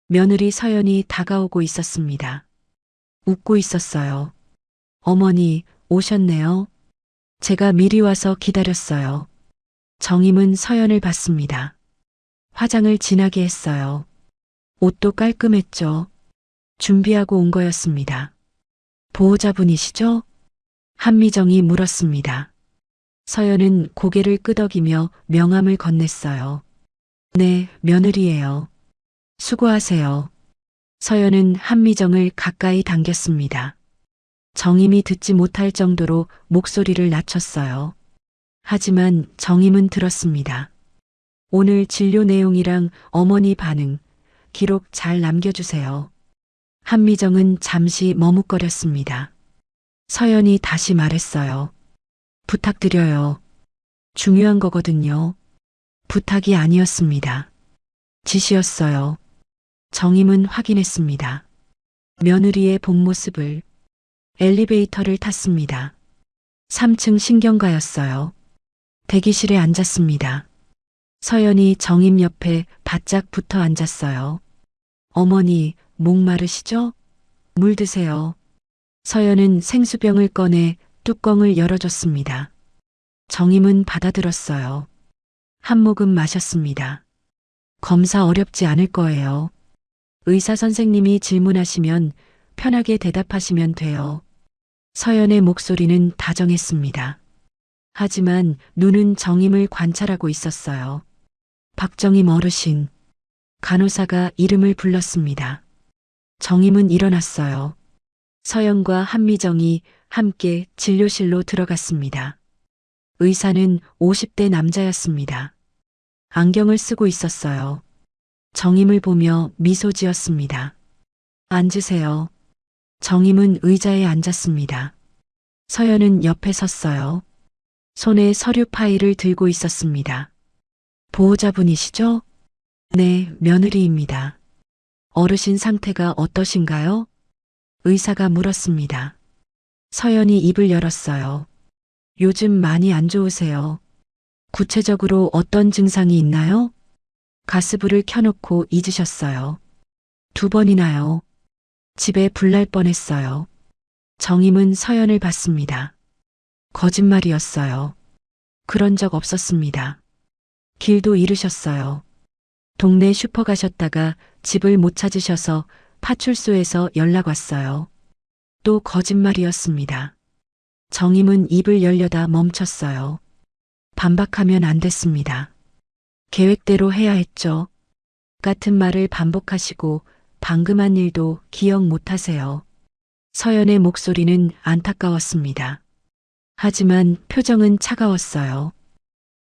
며느리 서연이 다가오고 있었습니다. 웃고 있었어요. 어머니, 오셨네요. 제가 미리 와서 기다렸어요. 정임은 서연을 봤습니다. 화장을 진하게 했어요. 옷도 깔끔했죠. 준비하고 온 거였습니다. 보호자분이시죠? 한미정이 물었습니다. 서연은 고개를 끄덕이며 명함을 건넸어요. 네, 며느리예요. 수고하세요. 서연은 한미정을 가까이 당겼습니다. 정임이 듣지 못할 정도로 목소리를 낮췄어요. 하지만 정임은 들었습니다. 오늘 진료 내용이랑 어머니 반응, 기록 잘 남겨주세요. 한미정은 잠시 머뭇거렸습니다. 서연이 다시 말했어요. 부탁드려요. 중요한 거거든요. 부탁이 아니었습니다. 지시였어요. 정임은 확인했습니다. 며느리의 본 모습을. 엘리베이터를 탔습니다. 3층 신경과였어요. 대기실에 앉았습니다. 서연이 정임 옆에 바짝 붙어 앉았어요. 어머니, 목마르시죠? 물 드세요. 서연은 생수병을 꺼내 뚜껑을 열어줬습니다. 정임은 받아들었어요. 한 모금 마셨습니다. 검사 어렵지 않을 거예요. 의사 선생님이 질문하시면 편하게 대답하시면 돼요. 서연의 목소리는 다정했습니다. 하지만 눈은 정임을 관찰하고 있었어요. 박정임 어르신, 간호사가 이름을 불렀습니다. 정임은 일어났어요. 서연과 한미정이 함께 진료실로 들어갔습니다. 의사는 50대 남자였습니다. 안경을 쓰고 있었어요. 정임을 보며 미소 지었습니다. 앉으세요. 정임은 의자에 앉았습니다. 서연은 옆에 섰어요. 손에 서류 파일을 들고 있었습니다. 보호자분이시죠? 네, 며느리입니다. 어르신 상태가 어떠신가요? 의사가 물었습니다. 서연이 입을 열었어요. 요즘 많이 안 좋으세요. 구체적으로 어떤 증상이 있나요? 가스불을 켜놓고 잊으셨어요. 2번이나요. 집에 불 날 뻔했어요. 정임은 서연을 봤습니다. 거짓말이었어요. 그런 적 없었습니다. 길도 잃으셨어요. 동네 슈퍼 가셨다가 집을 못 찾으셔서 파출소에서 연락 왔어요. 또 거짓말이었습니다. 정임은 입을 열려다 멈췄어요. 반박하면 안 됐습니다. 계획대로 해야 했죠. 같은 말을 반복하시고 방금 한 일도 기억 못 하세요. 서연의 목소리는 안타까웠습니다. 하지만 표정은 차가웠어요.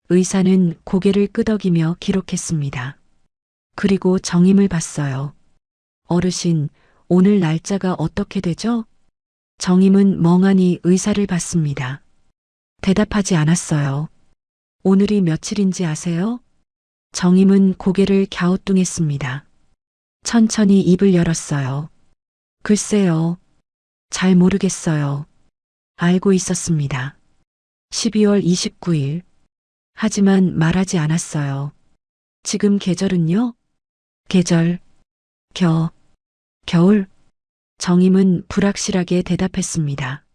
의사는 고개를 끄덕이며 기록했습니다. 그리고 정임을 봤어요. 어르신, 오늘 날짜가 어떻게 되죠? 정임은 멍하니 의사를 봤습니다. 대답하지 않았어요. 오늘이 며칠인지 아세요? 정임은 고개를 갸우뚱했습니다. 천천히 입을 열었어요. 글쎄요. 잘 모르겠어요. 알고 있었습니다. 12월 29일. 하지만 말하지 않았어요. 지금 계절은요? 계절. 겨울. 정임은 불확실하게 대답했습니다.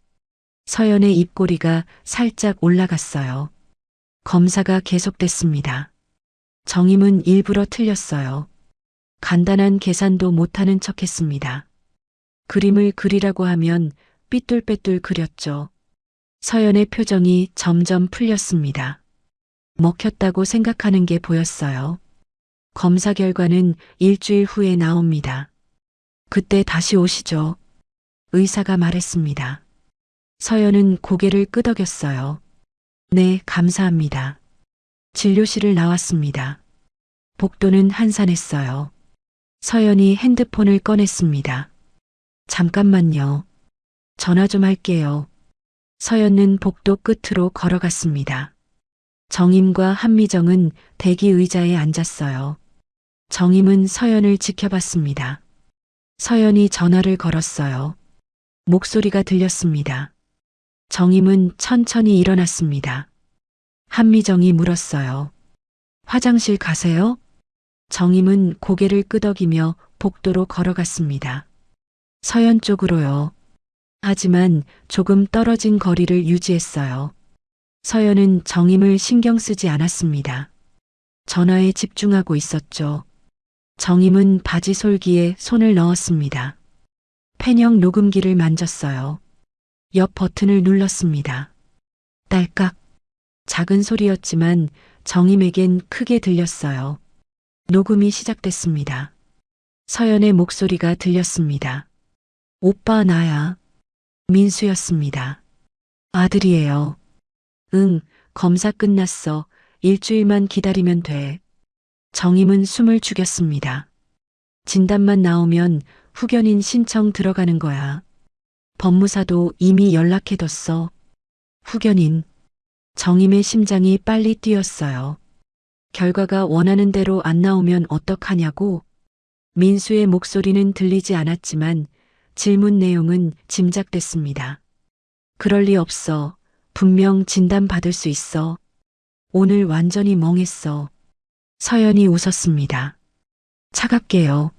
서연의 입꼬리가 살짝 올라갔어요. 검사가 계속됐습니다. 정임은 일부러 틀렸어요. 간단한 계산도 못하는 척했습니다. 그림을 그리라고 하면 삐뚤빼뚤 그렸죠. 서연의 표정이 점점 풀렸습니다. 먹혔다고 생각하는 게 보였어요. 검사 결과는 일주일 후에 나옵니다. 그때 다시 오시죠. 의사가 말했습니다. 서연은 고개를 끄덕였어요. 네, 감사합니다. 진료실을 나왔습니다. 복도는 한산했어요. 서연이 핸드폰을 꺼냈습니다. 잠깐만요. 전화 좀 할게요. 서연은 복도 끝으로 걸어갔습니다. 정임과 한미정은 대기 의자에 앉았어요. 정임은 서연을 지켜봤습니다. 서연이 전화를 걸었어요. 목소리가 들렸습니다. 정임은 천천히 일어났습니다. 한미정이 물었어요. 화장실 가세요? 정임은 고개를 끄덕이며 복도로 걸어갔습니다. 서연 쪽으로요. 하지만 조금 떨어진 거리를 유지했어요. 서연은 정임을 신경 쓰지 않았습니다. 전화에 집중하고 있었죠. 정임은 바지 솔기에 손을 넣었습니다. 펜형 녹음기를 만졌어요. 옆 버튼을 눌렀습니다. 딸깍. 작은 소리였지만 정임에겐 크게 들렸어요. 녹음이 시작됐습니다. 서연의 목소리가 들렸습니다. 오빠 나야. 민수였습니다. 아들이에요. 응, 검사 끝났어. 일주일만 기다리면 돼. 정임은 숨을 죽였습니다. 진단만 나오면 후견인 신청 들어가는 거야. 법무사도 이미 연락해뒀어. 후견인. 정임의 심장이 빨리 뛰었어요. 결과가 원하는 대로 안 나오면 어떡하냐고. 민수의 목소리는 들리지 않았지만 질문 내용은 짐작됐습니다. 그럴 리 없어. 분명 진단받을 수 있어. 오늘 완전히 멍했어. 서연이 웃었습니다. 차갑게요.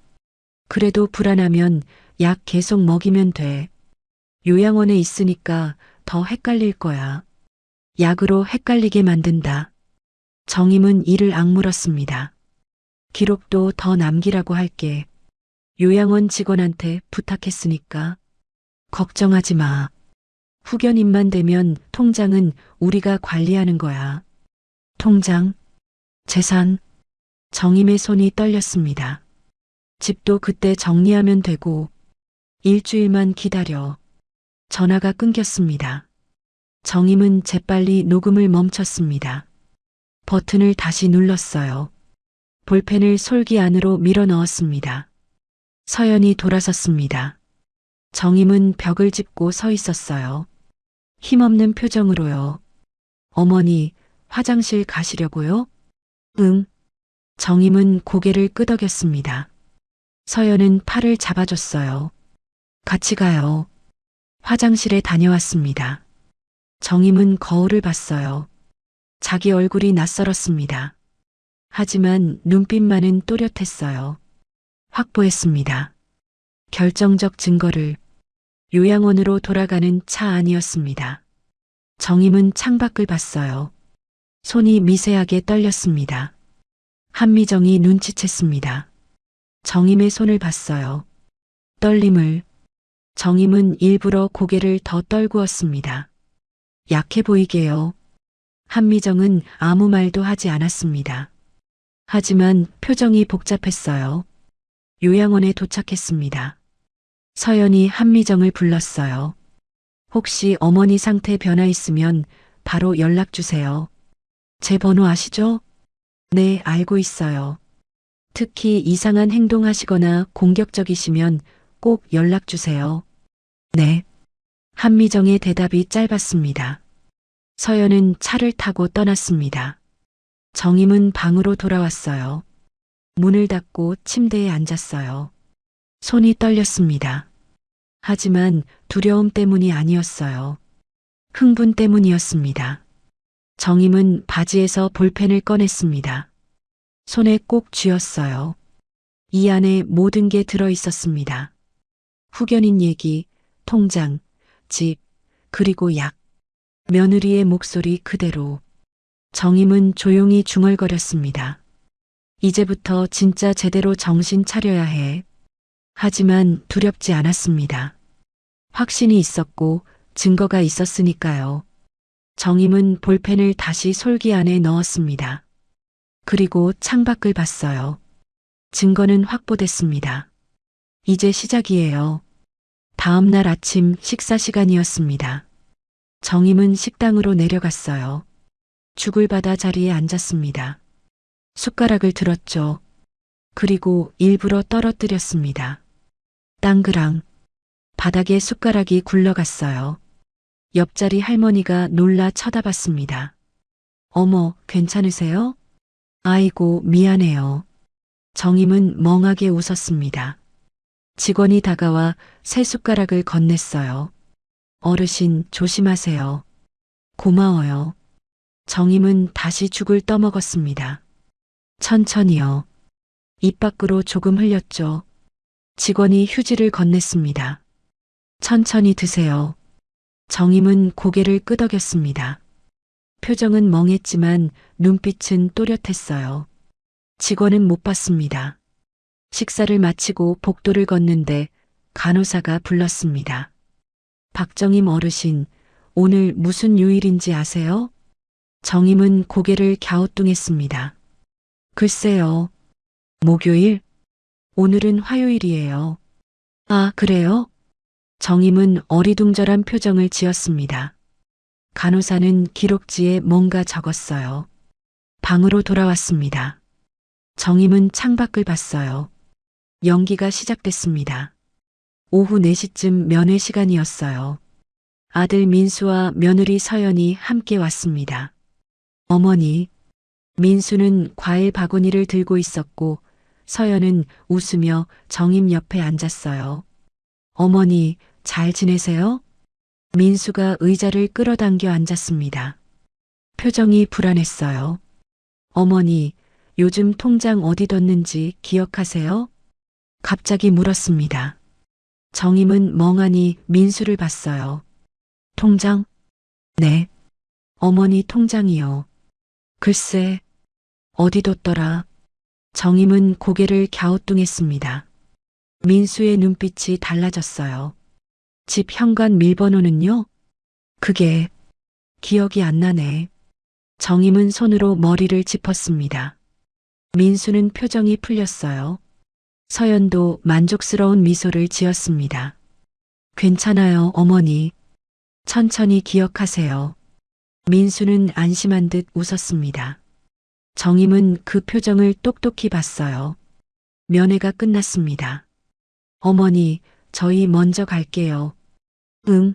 그래도 불안하면 약 계속 먹이면 돼. 요양원에 있으니까 더 헷갈릴 거야. 약으로 헷갈리게 만든다. 정임은 이를 악물었습니다. 기록도 더 남기라고 할게. 요양원 직원한테 부탁했으니까. 걱정하지 마. 후견인만 되면 통장은 우리가 관리하는 거야. 통장, 재산. 정임의 손이 떨렸습니다. 집도 그때 정리하면 되고 일주일만 기다려. 전화가 끊겼습니다. 정임은 재빨리 녹음을 멈췄습니다. 버튼을 다시 눌렀어요. 볼펜을 솔기 안으로 밀어 넣었습니다. 서연이 돌아섰습니다. 정임은 벽을 짚고 서 있었어요. 힘없는 표정으로요. 어머니, 화장실 가시려고요? 응. 정임은 고개를 끄덕였습니다. 서연은 팔을 잡아줬어요. 같이 가요. 화장실에 다녀왔습니다. 정임은 거울을 봤어요. 자기 얼굴이 낯설었습니다. 하지만 눈빛만은 또렷했어요. 확보했습니다. 결정적 증거를. 요양원으로 돌아가는 차 안이었습니다. 정임은 창밖을 봤어요. 손이 미세하게 떨렸습니다. 한미정이 눈치챘습니다. 정임의 손을 봤어요. 떨림을. 정임은 일부러 고개를 더 떨구었습니다. 약해 보이게요. 한미정은 아무 말도 하지 않았습니다. 하지만 표정이 복잡했어요. 요양원에 도착했습니다. 서연이 한미정을 불렀어요. 혹시 어머니 상태 변화 있으면 바로 연락 주세요. 제 번호 아시죠? 네, 알고 있어요. 특히 이상한 행동하시거나 공격적이시면 꼭 연락 주세요. 네. 한미정의 대답이 짧았습니다. 서연은 차를 타고 떠났습니다. 정임은 방으로 돌아왔어요. 문을 닫고 침대에 앉았어요. 손이 떨렸습니다. 하지만 두려움 때문이 아니었어요. 흥분 때문이었습니다. 정임은 바지에서 볼펜을 꺼냈습니다. 손에 꼭 쥐었어요. 이 안에 모든 게 들어 있었습니다. 후견인 얘기, 통장, 집, 그리고 약. 며느리의 목소리 그대로. 정임은 조용히 중얼거렸습니다. 이제부터 진짜 제대로 정신 차려야 해. 하지만 두렵지 않았습니다. 확신이 있었고 증거가 있었으니까요. 정임은 볼펜을 다시 솔기 안에 넣었습니다. 그리고 창밖을 봤어요. 증거는 확보됐습니다. 이제 시작이에요. 다음 날 아침 식사 시간이었습니다. 정임은 식당으로 내려갔어요. 죽을 받아 자리에 앉았습니다. 숟가락을 들었죠. 그리고 일부러 떨어뜨렸습니다. 땅그랑. 바닥에 숟가락이 굴러갔어요. 옆자리 할머니가 놀라 쳐다봤습니다. 어머, 괜찮으세요? 아이고, 미안해요. 정임은 멍하게 웃었습니다. 직원이 다가와 새 숟가락을 건넸어요. 어르신, 조심하세요. 고마워요. 정임은 다시 죽을 떠먹었습니다. 천천히요. 입 밖으로 조금 흘렸죠. 직원이 휴지를 건넸습니다. 천천히 드세요. 정임은 고개를 끄덕였습니다. 표정은 멍했지만 눈빛은 또렷했어요. 직원은 못 봤습니다. 식사를 마치고 복도를 걷는데 간호사가 불렀습니다. 박정임 어르신, 오늘 무슨 요일인지 아세요? 정임은 고개를 갸우뚱했습니다. 글쎄요. 목요일? 오늘은 화요일이에요. 아, 그래요? 정임은 어리둥절한 표정을 지었습니다. 간호사는 기록지에 뭔가 적었어요. 방으로 돌아왔습니다. 정임은 창밖을 봤어요. 연기가 시작됐습니다. 오후 4시쯤 면회 시간이었어요. 아들 민수와 며느리 서연이 함께 왔습니다. 어머니, 민수는 과일 바구니를 들고 있었고 서연은 웃으며 정임 옆에 앉았어요. 어머니, 잘 지내세요? 민수가 의자를 끌어당겨 앉았습니다. 표정이 불안했어요. 어머니, 요즘 통장 어디 뒀는지 기억하세요? 갑자기 물었습니다. 정임은 멍하니 민수를 봤어요. 통장? 네. 어머니 통장이요. 글쎄, 어디 뒀더라. 정임은 고개를 갸우뚱했습니다. 민수의 눈빛이 달라졌어요. 집 현관 밀번호는요? 그게 기억이 안 나네. 정임은 손으로 머리를 짚었습니다. 민수는 표정이 풀렸어요. 서연도 만족스러운 미소를 지었습니다. 괜찮아요, 어머니. 천천히 기억하세요. 민수는 안심한 듯 웃었습니다. 정임은 그 표정을 똑똑히 봤어요. 면회가 끝났습니다. 어머니, 저희 먼저 갈게요. 응.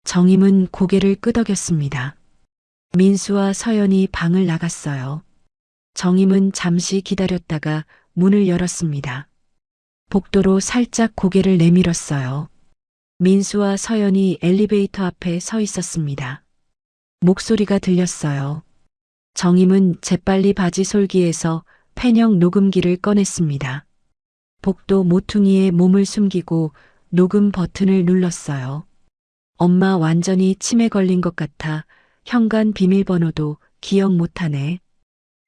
정임은 고개를 끄덕였습니다. 민수와 서연이 방을 나갔어요. 정임은 잠시 기다렸다가 문을 열었습니다. 복도로 살짝 고개를 내밀었어요. 민수와 서연이 엘리베이터 앞에 서 있었습니다. 목소리가 들렸어요. 정임은 재빨리 바지 솔기에서 펜형 녹음기를 꺼냈습니다. 복도 모퉁이에 몸을 숨기고 녹음 버튼을 눌렀어요. 엄마 완전히 치매 걸린 것 같아 현관 비밀번호도 기억 못하네.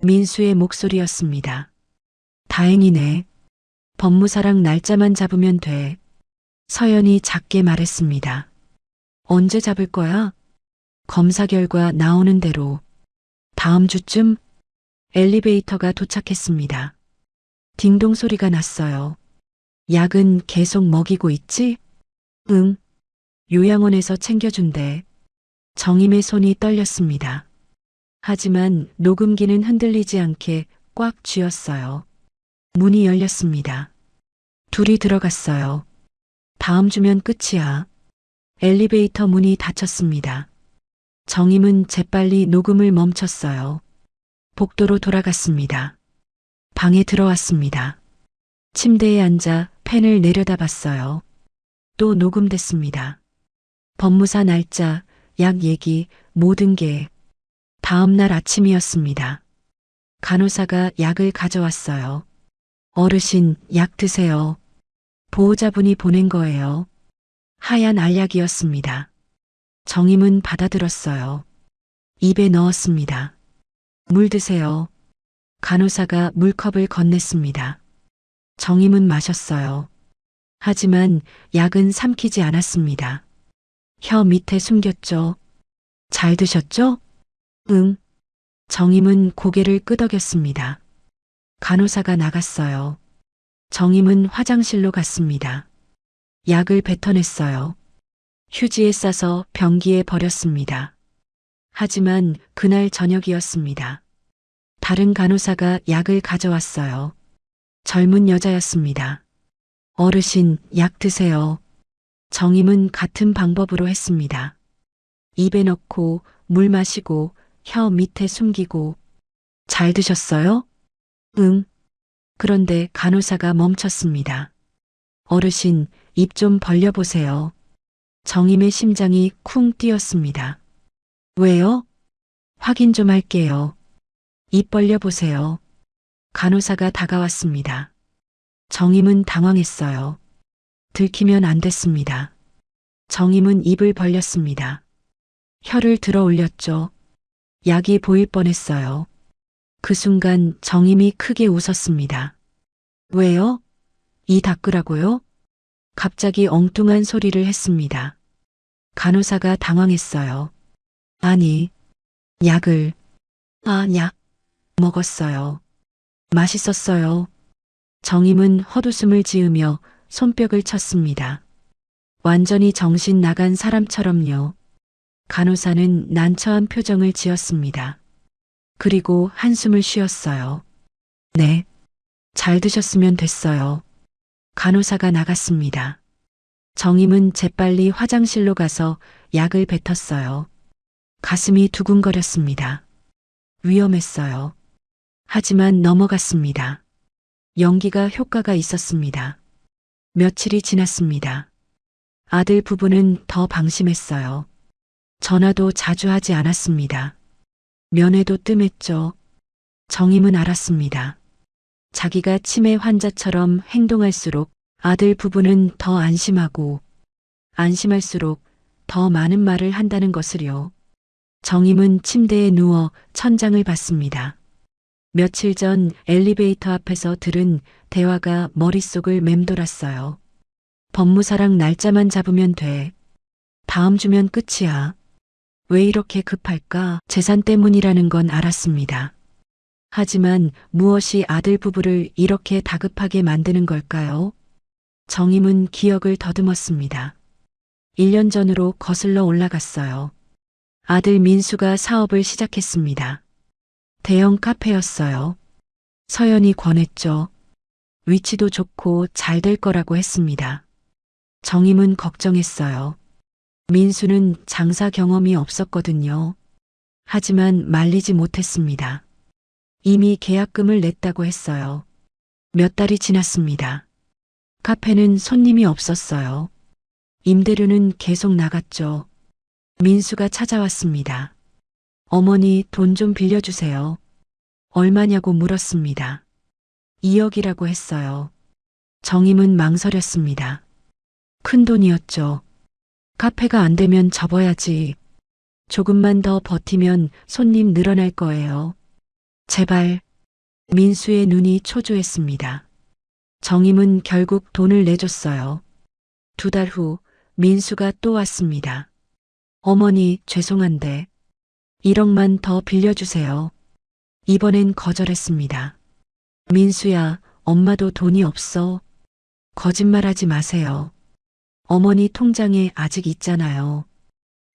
민수의 목소리였습니다. 다행이네. 법무사랑 날짜만 잡으면 돼. 서연이 작게 말했습니다. 언제 잡을 거야? 검사 결과 나오는 대로. 다음 주쯤 엘리베이터가 도착했습니다. 딩동 소리가 났어요. 약은 계속 먹이고 있지? 응. 요양원에서 챙겨준대. 정임의 손이 떨렸습니다. 하지만 녹음기는 흔들리지 않게 꽉 쥐었어요. 문이 열렸습니다. 둘이 들어갔어요. 다음 주면 끝이야. 엘리베이터 문이 닫혔습니다. 정임은 재빨리 녹음을 멈췄어요. 복도로 돌아갔습니다. 방에 들어왔습니다. 침대에 앉아 펜을 내려다봤어요. 또 녹음됐습니다. 법무사 날짜, 약 얘기, 모든 게. 다음 날 아침이었습니다. 간호사가 약을 가져왔어요. 어르신, 약 드세요. 보호자분이 보낸 거예요. 하얀 알약이었습니다. 정임은 받아들었어요. 입에 넣었습니다. 물 드세요. 간호사가 물컵을 건넸습니다. 정임은 마셨어요. 하지만 약은 삼키지 않았습니다. 혀 밑에 숨겼죠. 잘 드셨죠? 응. 정임은 고개를 끄덕였습니다. 간호사가 나갔어요. 정임은 화장실로 갔습니다. 약을 뱉어냈어요. 휴지에 싸서 변기에 버렸습니다. 하지만 그날 저녁이었습니다. 다른 간호사가 약을 가져왔어요. 젊은 여자였습니다. 어르신, 약 드세요. 정임은 같은 방법으로 했습니다. 입에 넣고 물 마시고 혀 밑에 숨기고. 잘 드셨어요? 응. 그런데 간호사가 멈췄습니다. 어르신, 입 좀 벌려보세요. 정임의 심장이 쿵 뛰었습니다. 왜요? 확인 좀 할게요. 입 벌려보세요. 간호사가 다가왔습니다. 정임은 당황했어요. 들키면 안 됐습니다. 정임은 입을 벌렸습니다. 혀를 들어 올렸죠. 약이 보일 뻔했어요. 그 순간 정임이 크게 웃었습니다. 왜요? 이 닦으라고요? 갑자기 엉뚱한 소리를 했습니다. 간호사가 당황했어요. 아니, 약을. 약. 먹었어요. 맛있었어요. 정임은 헛웃음을 지으며 손뼉을 쳤습니다. 완전히 정신 나간 사람처럼요. 간호사는 난처한 표정을 지었습니다. 그리고 한숨을 쉬었어요. 네. 잘 드셨으면 됐어요. 간호사가 나갔습니다. 정임은 재빨리 화장실로 가서 약을 뱉었어요. 가슴이 두근거렸습니다. 위험했어요. 하지만 넘어갔습니다. 연기가 효과가 있었습니다. 며칠이 지났습니다. 아들 부부는 더 방심했어요. 전화도 자주 하지 않았습니다. 면회도 뜸했죠. 정임은 알았습니다. 자기가 치매 환자처럼 행동할수록 아들 부부는 더 안심하고 안심할수록 더 많은 말을 한다는 것을요. 정임은 침대에 누워 천장을 봤습니다. 며칠 전 엘리베이터 앞에서 들은 대화가 머릿속을 맴돌았어요. 법무사랑 날짜만 잡으면 돼. 다음 주면 끝이야. 왜 이렇게 급할까? 재산 때문이라는 건 알았습니다. 하지만 무엇이 아들 부부를 이렇게 다급하게 만드는 걸까요? 정임은 기억을 더듬었습니다. 1년 전으로 거슬러 올라갔어요. 아들 민수가 사업을 시작했습니다. 대형 카페였어요. 서연이 권했죠. 위치도 좋고 잘 될 거라고 했습니다. 정임은 걱정했어요. 민수는 장사 경험이 없었거든요. 하지만 말리지 못했습니다. 이미 계약금을 냈다고 했어요. 몇 달이 지났습니다. 카페는 손님이 없었어요. 임대료는 계속 나갔죠. 민수가 찾아왔습니다. 어머니 돈 좀 빌려주세요. 얼마냐고 물었습니다. 2억이라고 했어요. 정임은 망설였습니다. 큰 돈이었죠. 카페가 안 되면 접어야지. 조금만 더 버티면 손님 늘어날 거예요. 제발. 민수의 눈이 초조했습니다. 정임은 결국 돈을 내줬어요. 2달 후 민수가 또 왔습니다. 어머니 죄송한데 1억만 더 빌려주세요. 이번엔 거절했습니다. 민수야, 엄마도 돈이 없어. 거짓말하지 마세요. 어머니 통장에 아직 있잖아요.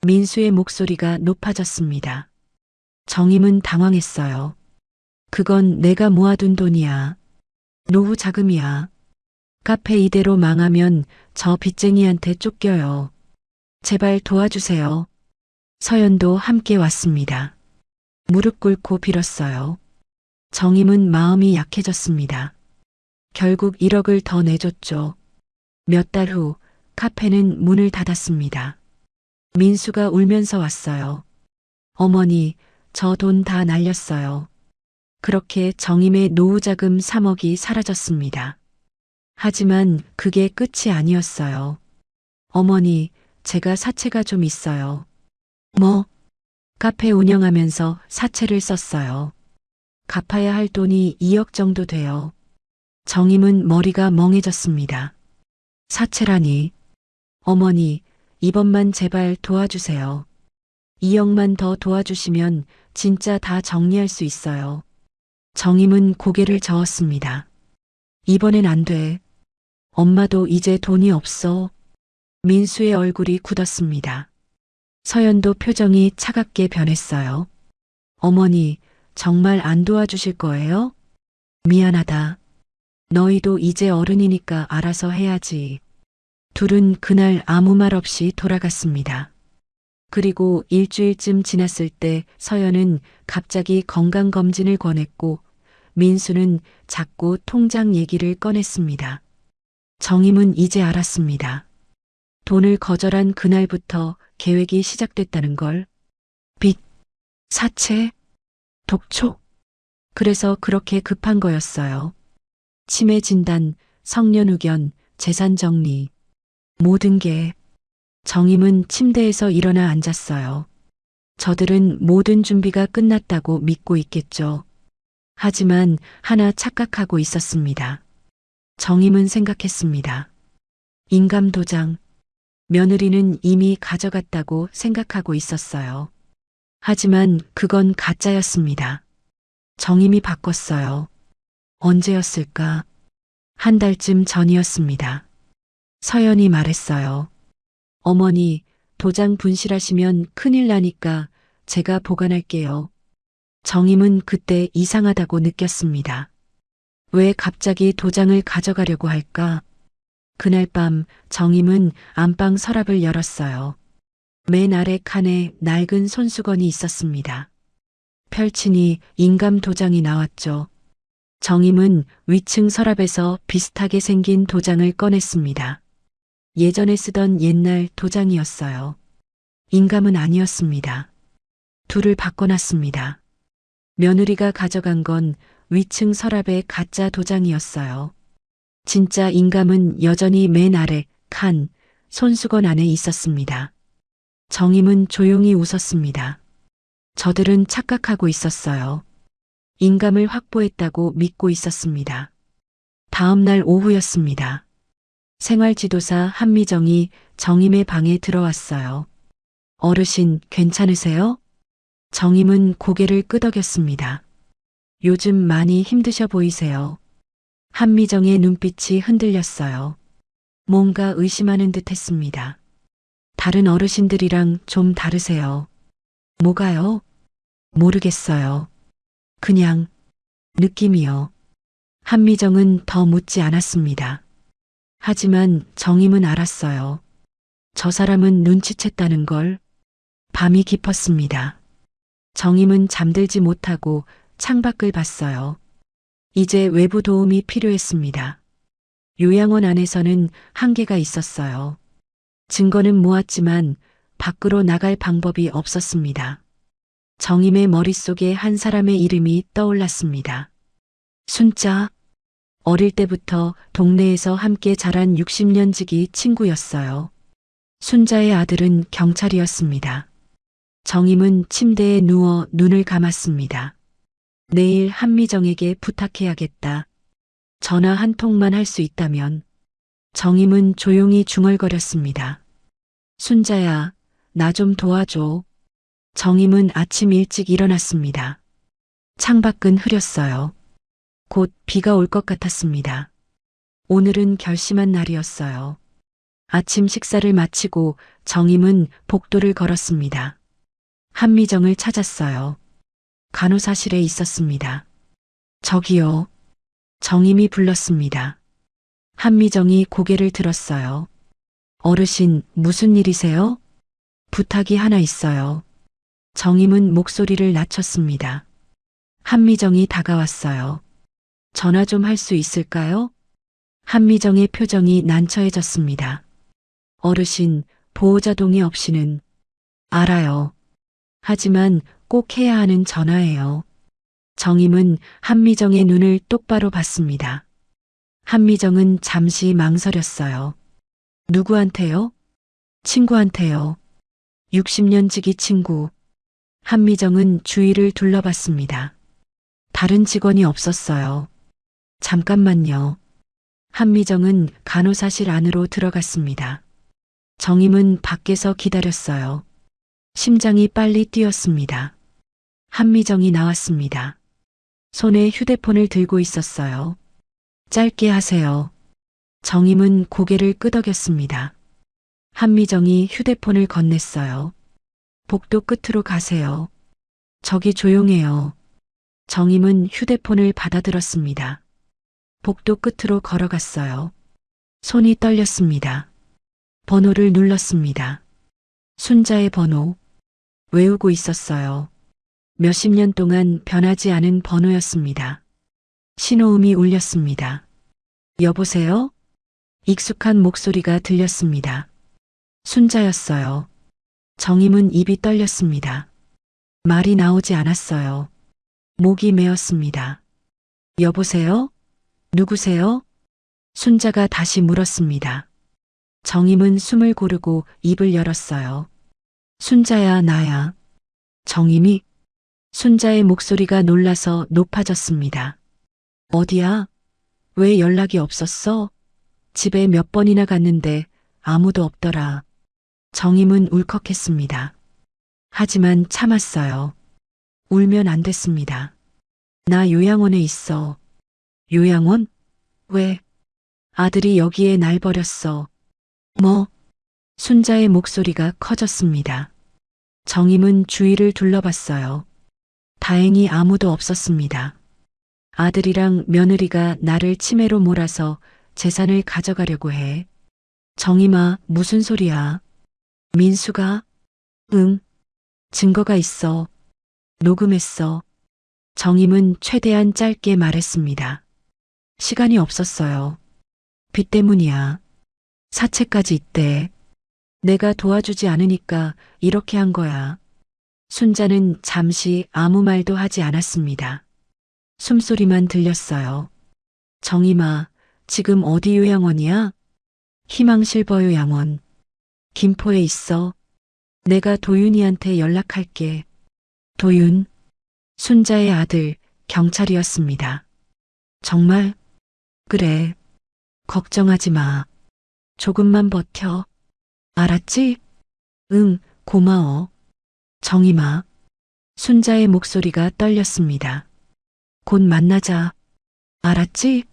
민수의 목소리가 높아졌습니다. 정임은 당황했어요. 그건 내가 모아둔 돈이야. 노후 자금이야. 카페 이대로 망하면 저 빚쟁이한테 쫓겨요. 제발 도와주세요. 서연도 함께 왔습니다. 무릎 꿇고 빌었어요. 정임은 마음이 약해졌습니다. 결국 1억을 더 내줬죠. 몇 달 후 카페는 문을 닫았습니다. 민수가 울면서 왔어요. 어머니, 저 돈 다 날렸어요. 그렇게 정임의 노후자금 3억이 사라졌습니다. 하지만 그게 끝이 아니었어요. 어머니, 제가 사채가 좀 있어요. 뭐? 카페 운영하면서 사채를 썼어요. 갚아야 할 돈이 2억 정도 돼요. 정임은 머리가 멍해졌습니다. 사채라니. 어머니, 이번만 제발 도와주세요. 2억만 더 도와주시면 진짜 다 정리할 수 있어요. 정임은 고개를 저었습니다. 이번엔 안 돼. 엄마도 이제 돈이 없어. 민수의 얼굴이 굳었습니다. 서연도 표정이 차갑게 변했어요. 어머니, 정말 안 도와주실 거예요? 미안하다. 너희도 이제 어른이니까 알아서 해야지. 둘은 그날 아무 말 없이 돌아갔습니다. 그리고 일주일쯤 지났을 때 서연은 갑자기 건강검진을 권했고 민수는 자꾸 통장 얘기를 꺼냈습니다. 정임은 이제 알았습니다. 돈을 거절한 그날부터 계획이 시작됐다는 걸. 빚, 사채, 독촉. 그래서 그렇게 급한 거였어요. 치매 진단, 성년 후견, 재산 정리. 모든 게. 정임은 침대에서 일어나 앉았어요. 저들은 모든 준비가 끝났다고 믿고 있겠죠. 하지만 하나 착각하고 있었습니다. 정임은 생각했습니다. 인감 도장. 며느리는 이미 가져갔다고 생각하고 있었어요. 하지만 그건 가짜였습니다. 정임이 바꿨어요. 언제였을까? 한 달쯤 전이었습니다. 서연이 말했어요. 어머니, 도장 분실하시면 큰일 나니까 제가 보관할게요. 정임은 그때 이상하다고 느꼈습니다. 왜 갑자기 도장을 가져가려고 할까? 그날 밤 정임은 안방 서랍을 열었어요. 맨 아래 칸에 낡은 손수건이 있었습니다. 펼치니 인감 도장이 나왔죠. 정임은 위층 서랍에서 비슷하게 생긴 도장을 꺼냈습니다. 예전에 쓰던 옛날 도장이었어요. 인감은 아니었습니다. 둘을 바꿔놨습니다. 며느리가 가져간 건 위층 서랍의 가짜 도장이었어요. 진짜 인감은 여전히 맨 아래 칸 손수건 안에 있었습니다. 정임은 조용히 웃었습니다. 저들은 착각하고 있었어요. 인감을 확보했다고 믿고 있었습니다. 다음 날 오후였습니다. 생활지도사 한미정이 정임의 방에 들어왔어요. 어르신, 괜찮으세요? 정임은 고개를 끄덕였습니다. 요즘 많이 힘드셔 보이세요. 한미정의 눈빛이 흔들렸어요. 뭔가 의심하는 듯 했습니다. 다른 어르신들이랑 좀 다르세요. 뭐가요? 모르겠어요. 그냥 느낌이요. 한미정은 더 묻지 않았습니다. 하지만 정임은 알았어요. 저 사람은 눈치챘다는 걸. 밤이 깊었습니다. 정임은 잠들지 못하고 창밖을 봤어요. 이제 외부 도움이 필요했습니다. 요양원 안에서는 한계가 있었어요. 증거는 모았지만 밖으로 나갈 방법이 없었습니다. 정임의 머릿속에 한 사람의 이름이 떠올랐습니다. 순자. 어릴 때부터 동네에서 함께 자란 60년 지기 친구였어요. 순자의 아들은 경찰이었습니다. 정임은 침대에 누워 눈을 감았습니다. 내일 한미정에게 부탁해야겠다. 전화 한 통만 할 수 있다면. 정임은 조용히 중얼거렸습니다. 순자야, 나 좀 도와줘. 정임은 아침 일찍 일어났습니다. 창밖은 흐렸어요. 곧 비가 올 것 같았습니다. 오늘은 결심한 날이었어요. 아침 식사를 마치고 정임은 복도를 걸었습니다. 한미정을 찾았어요. 간호사실에 있었습니다. 저기요. 정임이 불렀습니다. 한미정이 고개를 들었어요. 어르신, 무슨 일이세요? 부탁이 하나 있어요. 정임은 목소리를 낮췄습니다. 한미정이 다가왔어요. 전화 좀 할 수 있을까요? 한미정의 표정이 난처해졌습니다. 어르신, 보호자 동의 없이는. 알아요. 하지만 꼭 해야 하는 전화예요. 정임은 한미정의 눈을 똑바로 봤습니다. 한미정은 잠시 망설였어요. 누구한테요? 친구한테요. 60년 지기 친구. 한미정은 주위를 둘러봤습니다. 다른 직원이 없었어요. 잠깐만요. 한미정은 간호사실 안으로 들어갔습니다. 정임은 밖에서 기다렸어요. 심장이 빨리 뛰었습니다. 한미정이 나왔습니다. 손에 휴대폰을 들고 있었어요. 짧게 하세요. 정임은 고개를 끄덕였습니다. 한미정이 휴대폰을 건넸어요. 복도 끝으로 가세요. 저기 조용해요. 정임은 휴대폰을 받아들었습니다. 복도 끝으로 걸어갔어요. 손이 떨렸습니다. 번호를 눌렀습니다. 순자의 번호. 외우고 있었어요. 몇십 년 동안 변하지 않은 번호였습니다. 신호음이 울렸습니다. 여보세요? 익숙한 목소리가 들렸습니다. 순자였어요. 정임은 입이 떨렸습니다. 말이 나오지 않았어요. 목이 메었습니다. 여보세요? 누구세요? 순자가 다시 물었습니다. 정임은 숨을 고르고 입을 열었어요. 순자야, 나야. 정임이? 순자의 목소리가 놀라서 높아졌습니다. 어디야? 왜 연락이 없었어? 집에 몇 번이나 갔는데 아무도 없더라. 정임은 울컥했습니다. 하지만 참았어요. 울면 안 됐습니다. 나 요양원에 있어. 요양원? 왜? 아들이 여기에 날 버렸어. 뭐? 순자의 목소리가 커졌습니다. 정임은 주위를 둘러봤어요. 다행히 아무도 없었습니다. 아들이랑 며느리가 나를 치매로 몰아서 재산을 가져가려고 해. 정임아, 무슨 소리야? 민수가? 응. 증거가 있어. 녹음했어. 정임은 최대한 짧게 말했습니다. 시간이 없었어요. 빚 때문이야. 사채까지 있대. 내가 도와주지 않으니까 이렇게 한 거야. 순자는 잠시 아무 말도 하지 않았습니다. 숨소리만 들렸어요. 정임아, 지금 어디 요양원이야? 희망실버 요양원. 김포에 있어. 내가 도윤이한테 연락할게. 도윤. 순자의 아들, 경찰이었습니다. 정말? 그래. 걱정하지 마. 조금만 버텨. 알았지? 응, 고마워. 정임아. 순자의 목소리가 떨렸습니다. 곧 만나자. 알았지?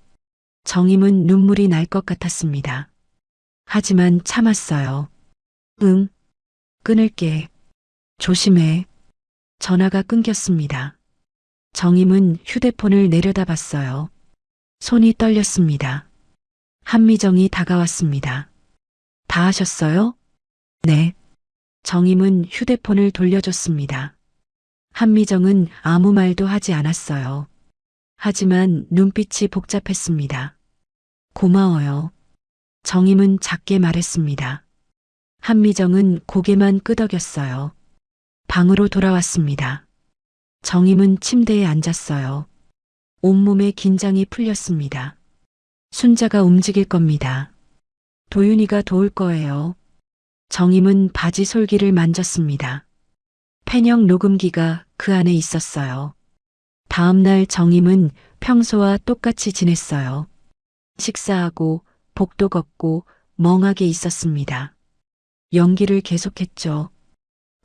정임은 눈물이 날 것 같았습니다. 하지만 참았어요. 응, 끊을게. 조심해. 전화가 끊겼습니다. 정임은 휴대폰을 내려다봤어요. 손이 떨렸습니다. 한미정이 다가왔습니다. 다 하셨어요? 네. 정임은 휴대폰을 돌려줬습니다. 한미정은 아무 말도 하지 않았어요. 하지만 눈빛이 복잡했습니다. 고마워요. 정임은 작게 말했습니다. 한미정은 고개만 끄덕였어요. 방으로 돌아왔습니다. 정임은 침대에 앉았어요. 온몸에 긴장이 풀렸습니다. 순자가 움직일 겁니다. 도윤이가 도울 거예요. 정임은 바지 솔기를 만졌습니다. 팬형 녹음기가 그 안에 있었어요. 다음 날 정임은 평소와 똑같이 지냈어요. 식사하고 복도 걷고 멍하게 있었습니다. 연기를 계속했죠.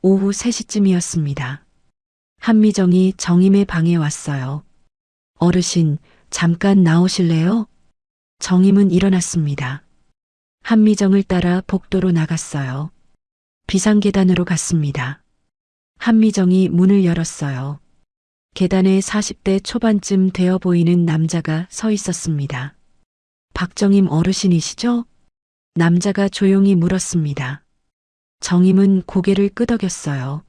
오후 3시쯤이었습니다. 한미정이 정임의 방에 왔어요. 어르신, 잠깐 나오실래요? 정임은 일어났습니다. 한미정을 따라 복도로 나갔어요. 비상계단으로 갔습니다. 한미정이 문을 열었어요. 계단에 40대 초반쯤 되어 보이는 남자가 서 있었습니다. 박정임 어르신이시죠? 남자가 조용히 물었습니다. 정임은 고개를 끄덕였어요.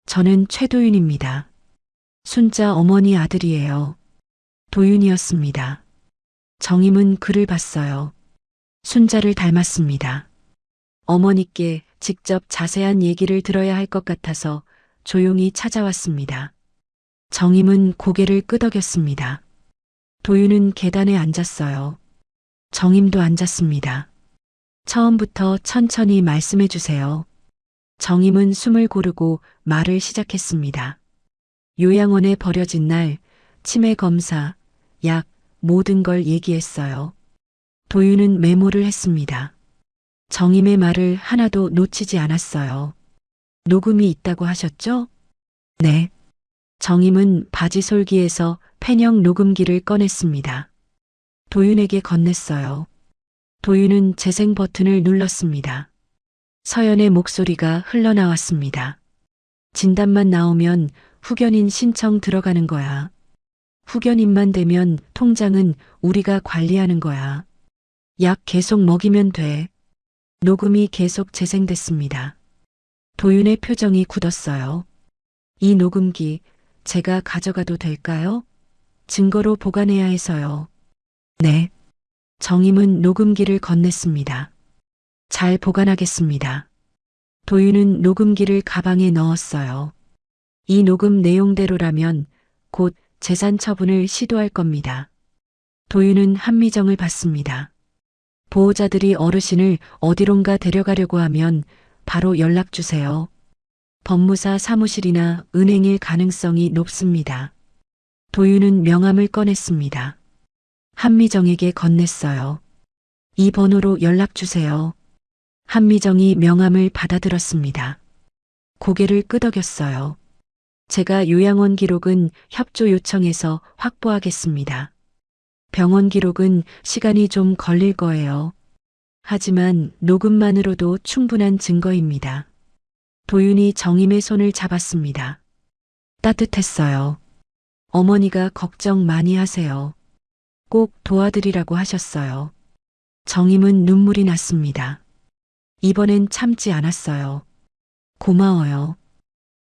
저는 최도윤입니다. 순자 어머니 아들이에요. 도윤이었습니다. 정임은 그를 봤어요. 순자를 닮았습니다. 어머니께 직접 자세한 얘기를 들어야 할 것 같아서 조용히 찾아왔습니다. 정임은 고개를 끄덕였습니다. 도윤은 계단에 앉았어요. 정임도 앉았습니다. 처음부터 천천히 말씀해 주세요. 정임은 숨을 고르고 말을 시작했습니다. 요양원에 버려진 날, 치매 검사, 약, 모든 걸 얘기했어요. 도윤은 메모를 했습니다. 정임의 말을 하나도 놓치지 않았어요. 녹음이 있다고 하셨죠? 네. 정임은 바지 솔기에서 팬형 녹음기를 꺼냈습니다. 도윤에게 건넸어요. 도윤은 재생 버튼을 눌렀습니다. 서연의 목소리가 흘러나왔습니다. 진단만 나오면 후견인 신청 들어가는 거야. 후견인만 되면 통장은 우리가 관리하는 거야. 약 계속 먹이면 돼. 녹음이 계속 재생됐습니다. 도윤의 표정이 굳었어요. 이 녹음기 제가 가져가도 될까요? 증거로 보관해야 해서요. 네. 정임은 녹음기를 건넸습니다. 잘 보관하겠습니다. 도윤은 녹음기를 가방에 넣었어요. 이 녹음 내용대로라면 곧 재산 처분을 시도할 겁니다. 도윤은 한미정을 봤습니다. 보호자들이 어르신을 어디론가 데려가려고 하면 바로 연락 주세요. 법무사 사무실이나 은행일 가능성이 높습니다. 도윤은 명함을 꺼냈습니다. 한미정에게 건넸어요. 이 번호로 연락 주세요. 한미정이 명함을 받아들었습니다. 고개를 끄덕였어요. 제가 요양원 기록은 협조 요청해서 확보하겠습니다. 병원 기록은 시간이 좀 걸릴 거예요. 하지만 녹음만으로도 충분한 증거입니다. 도윤이 정임의 손을 잡았습니다. 따뜻했어요. 어머니가 걱정 많이 하세요. 꼭 도와드리라고 하셨어요. 정임은 눈물이 났습니다. 이번엔 참지 않았어요. 고마워요.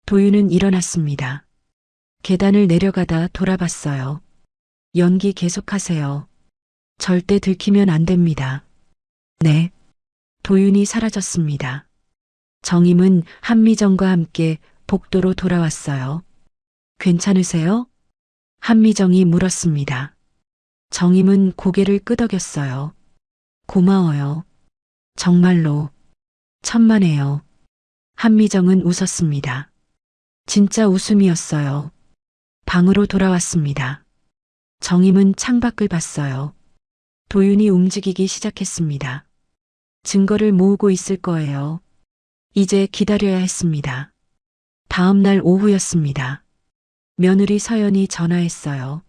도윤은 일어났습니다. 계단을 내려가다 돌아봤어요. 연기 계속하세요. 절대 들키면 안 됩니다. 네. 도윤이 사라졌습니다. 정임은 한미정과 함께 복도로 돌아왔어요. 괜찮으세요? 한미정이 물었습니다. 정임은 고개를 끄덕였어요. 고마워요. 정말로. 천만에요. 한미정은 웃었습니다. 진짜 웃음이었어요. 방으로 돌아왔습니다. 정임은 창밖을 봤어요. 도윤이 움직이기 시작했습니다. 증거를 모으고 있을 거예요. 이제 기다려야 했습니다. 다음 날 오후였습니다. 며느리 서연이 전화했어요.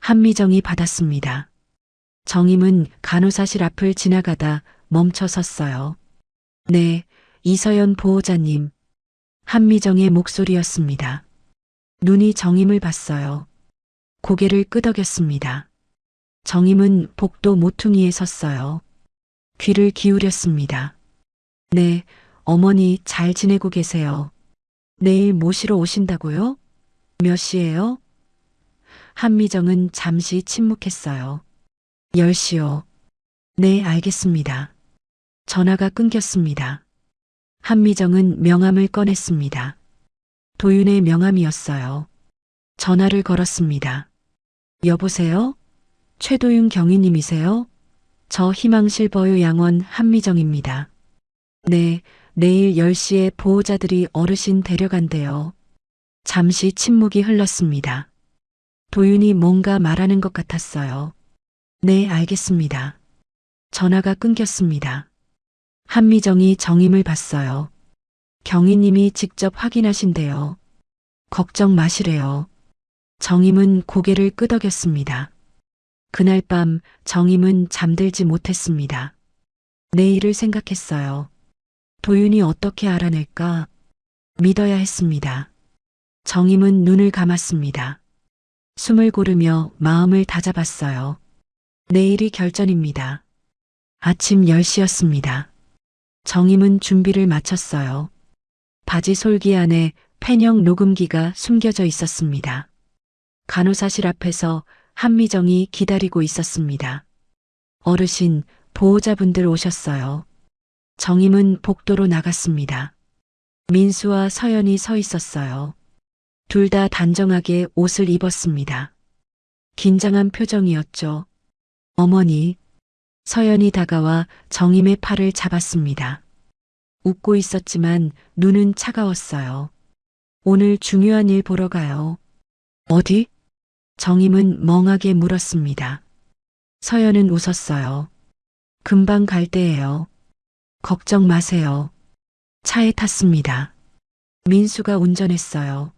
한미정이 받았습니다. 정임은 간호사실 앞을 지나가다 멈춰 섰어요. 네, 이서연 보호자님. 한미정의 목소리였습니다. 눈이 정임을 봤어요. 고개를 끄덕였습니다. 정임은 복도 모퉁이에 섰어요. 귀를 기울였습니다. 네, 어머니 잘 지내고 계세요. 내일 모시러 오신다고요? 몇 시예요? 한미정은 잠시 침묵했어요. 10시요. 네, 알겠습니다. 전화가 끊겼습니다. 한미정은 명함을 꺼냈습니다. 도윤의 명함이었어요. 전화를 걸었습니다. 여보세요? 최도윤 경위님이세요? 저 희망실버요 양원 한미정입니다. 네, 내일 10시에 보호자들이 어르신 데려간대요. 잠시 침묵이 흘렀습니다. 도윤이 뭔가 말하는 것 같았어요. 네, 알겠습니다. 전화가 끊겼습니다. 한미정이 정임을 봤어요. 경위님이 직접 확인하신대요. 걱정 마시래요. 정임은 고개를 끄덕였습니다. 그날 밤 정임은 잠들지 못했습니다. 내일을 생각했어요. 도윤이 어떻게 알아낼까? 믿어야 했습니다. 정임은 눈을 감았습니다. 숨을 고르며 마음을 다잡았어요. 내일이 결전입니다. 아침 10시였습니다. 정임은 준비를 마쳤어요. 바지 솔기 안에 펜형 녹음기가 숨겨져 있었습니다. 간호사실 앞에서 한미정이 기다리고 있었습니다. 어르신, 보호자분들 오셨어요. 정임은 복도로 나갔습니다. 민수와 서연이 서 있었어요. 둘 다 단정하게 옷을 입었습니다. 긴장한 표정이었죠. 어머니, 서연이 다가와 정임의 팔을 잡았습니다. 웃고 있었지만 눈은 차가웠어요. 오늘 중요한 일 보러 가요. 어디? 정임은 멍하게 물었습니다. 서연은 웃었어요. 금방 갈 때예요. 걱정 마세요. 차에 탔습니다. 민수가 운전했어요.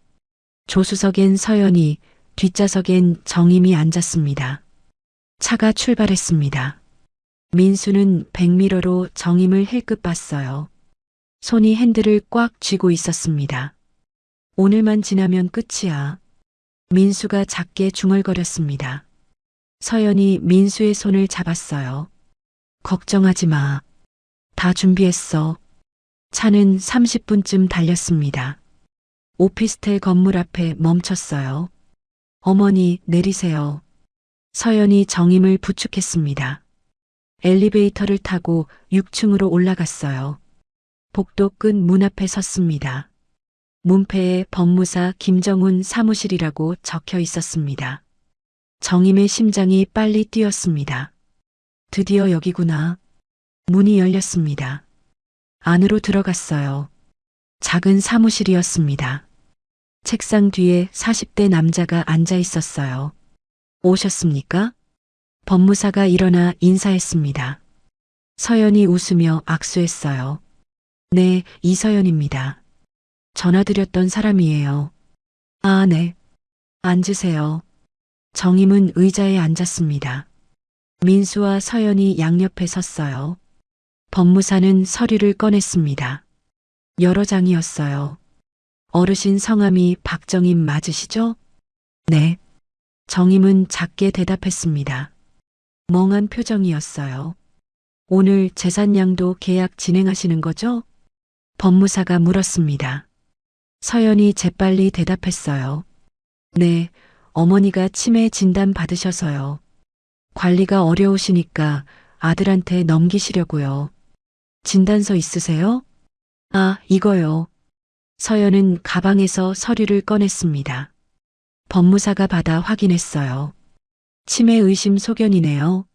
조수석엔 서연이, 뒷좌석엔 정임이 앉았습니다. 차가 출발했습니다. 민수는 백미러로 정임을 힐끗 봤어요. 손이 핸들을 꽉 쥐고 있었습니다. 오늘만 지나면 끝이야. 민수가 작게 중얼거렸습니다. 서연이 민수의 손을 잡았어요. 걱정하지 마. 다 준비했어. 차는 30분쯤 달렸습니다. 오피스텔 건물 앞에 멈췄어요. 어머니, 내리세요. 서연이 정임을 부축했습니다. 엘리베이터를 타고 6층으로 올라갔어요. 복도 끝 문 앞에 섰습니다. 문패에 법무사 김정훈 사무실이라고 적혀 있었습니다. 정임의 심장이 빨리 뛰었습니다. 드디어 여기구나. 문이 열렸습니다. 안으로 들어갔어요. 작은 사무실이었습니다. 책상 뒤에 40대 남자가 앉아 있었어요. 오셨습니까? 법무사가 일어나 인사했습니다. 서연이 웃으며 악수했어요. 네, 이서연입니다. 전화드렸던 사람이에요. 아, 네. 앉으세요. 정임은 의자에 앉았습니다. 민수와 서연이 양옆에 섰어요. 법무사는 서류를 꺼냈습니다. 여러 장이었어요. 어르신 성함이 박정임 맞으시죠? 네. 정임은 작게 대답했습니다. 멍한 표정이었어요. 오늘 재산양도 계약 진행하시는 거죠? 법무사가 물었습니다. 서연이 재빨리 대답했어요. 네, 어머니가 치매 진단 받으셔서요. 관리가 어려우시니까 아들한테 넘기시려고요. 진단서 있으세요? 아, 이거요. 서연은 가방에서 서류를 꺼냈습니다. 법무사가 받아 확인했어요. 치매 의심 소견이네요.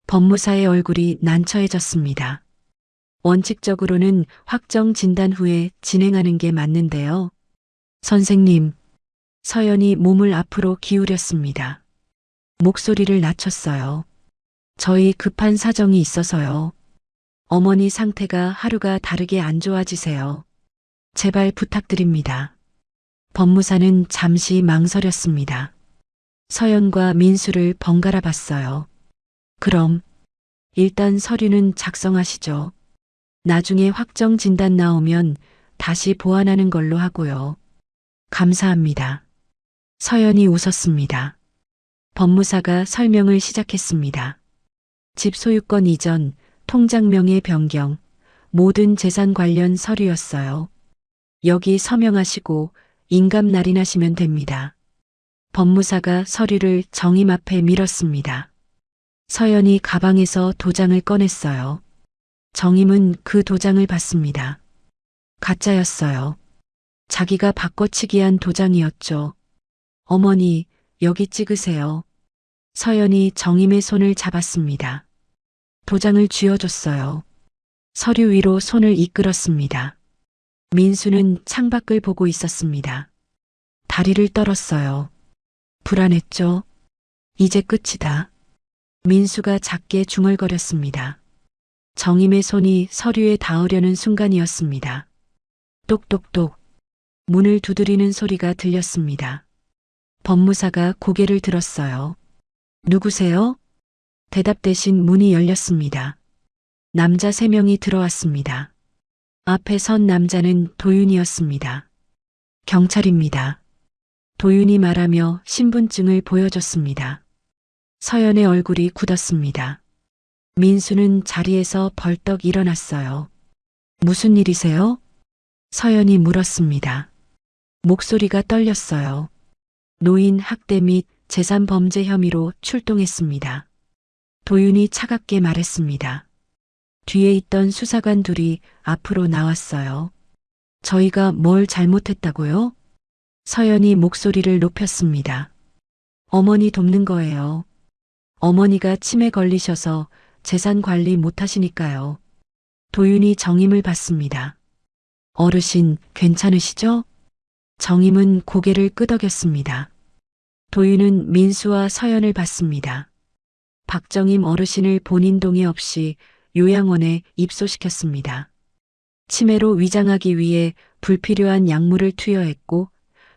법무사의 얼굴이 난처해졌습니다. 원칙적으로는 확정 진단 후에 진행하는 게 맞는데요. 선생님, 서연이 몸을 앞으로 기울였습니다. 목소리를 낮췄어요. 저희 급한 사정이 있어서요. 어머니 상태가 하루가 다르게 안 좋아지세요. 제발 부탁드립니다. 법무사는 잠시 망설였습니다. 서연과 민수를 번갈아 봤어요. 그럼 일단 서류는 작성하시죠. 나중에 확정 진단 나오면 다시 보완하는 걸로 하고요. 감사합니다. 서연이 웃었습니다. 법무사가 설명을 시작했습니다. 집 소유권 이전, 통장명의 변경, 모든 재산 관련 서류였어요. 여기 서명하시고 인감 날인하시면 됩니다. 법무사가 서류를 정임 앞에 밀었습니다. 서연이 가방에서 도장을 꺼냈어요. 정임은 그 도장을 받습니다. 가짜였어요. 자기가 바꿔치기한 도장이었죠. 어머니, 여기 찍으세요. 서연이 정임의 손을 잡았습니다. 도장을 쥐어줬어요. 서류 위로 손을 이끌었습니다. 민수는 창밖을 보고 있었습니다. 다리를 떨었어요. 불안했죠? 이제 끝이다. 민수가 작게 중얼거렸습니다. 정임의 손이 서류에 닿으려는 순간이었습니다. 똑똑똑. 문을 두드리는 소리가 들렸습니다. 법무사가 고개를 들었어요. 누구세요? 대답 대신 문이 열렸습니다. 남자 3명이 들어왔습니다. 앞에 선 남자는 도윤이었습니다. 경찰입니다. 도윤이 말하며 신분증을 보여줬습니다. 서연의 얼굴이 굳었습니다. 민수는 자리에서 벌떡 일어났어요. 무슨 일이세요? 서연이 물었습니다. 목소리가 떨렸어요. 노인 학대 및 재산 범죄 혐의로 출동했습니다. 도윤이 차갑게 말했습니다. 뒤에 있던 수사관 둘이 앞으로 나왔어요. 저희가 뭘 잘못했다고요? 서연이 목소리를 높였습니다. 어머니 돕는 거예요. 어머니가 치매 걸리셔서 재산 관리 못하시니까요. 도윤이 정임을 받습니다. 어르신, 괜찮으시죠? 정임은 고개를 끄덕였습니다. 도윤은 민수와 서연을 받습니다. 박정임 어르신을 본인 동의 없이 요양원에 입소시켰습니다. 치매로 위장하기 위해 불필요한 약물을 투여했고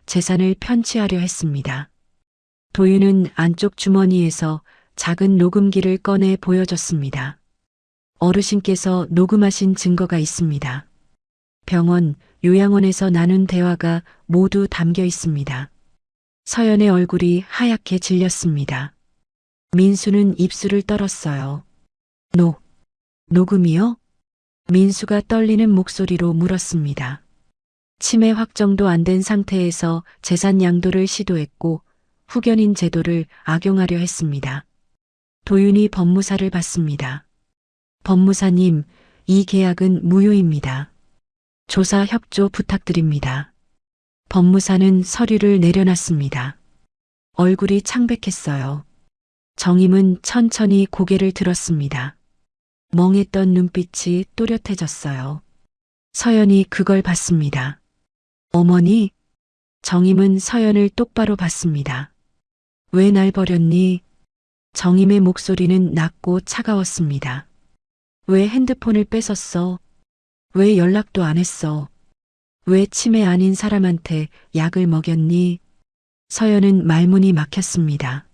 재산을 편취하려 했습니다. 도윤은 안쪽 주머니에서 작은 녹음기를 꺼내 보여줬습니다. 어르신께서 녹음하신 증거가 있습니다. 병원, 요양원에서 나눈 대화가 모두 담겨 있습니다. 서연의 얼굴이 하얗게 질렸습니다. 민수는 입술을 떨었어요. 녹음이요? 민수가 떨리는 목소리로 물었습니다. 치매 확정도 안 된 상태에서 재산 양도를 시도했고 후견인 제도를 악용하려 했습니다. 도윤이 법무사를 받습니다. 법무사님, 이 계약은 무효입니다. 조사 협조 부탁드립니다. 법무사는 서류를 내려놨습니다. 얼굴이 창백했어요. 정임은 천천히 고개를 들었습니다. 멍했던 눈빛이 또렷해졌어요. 서연이 그걸 봤습니다. 어머니? 정임은 서연을 똑바로 봤습니다. 왜 날 버렸니? 정임의 목소리는 낮고 차가웠습니다. 왜 핸드폰을 뺏었어? 왜 연락도 안 했어? 왜 치매 아닌 사람한테 약을 먹였니? 서연은 말문이 막혔습니다.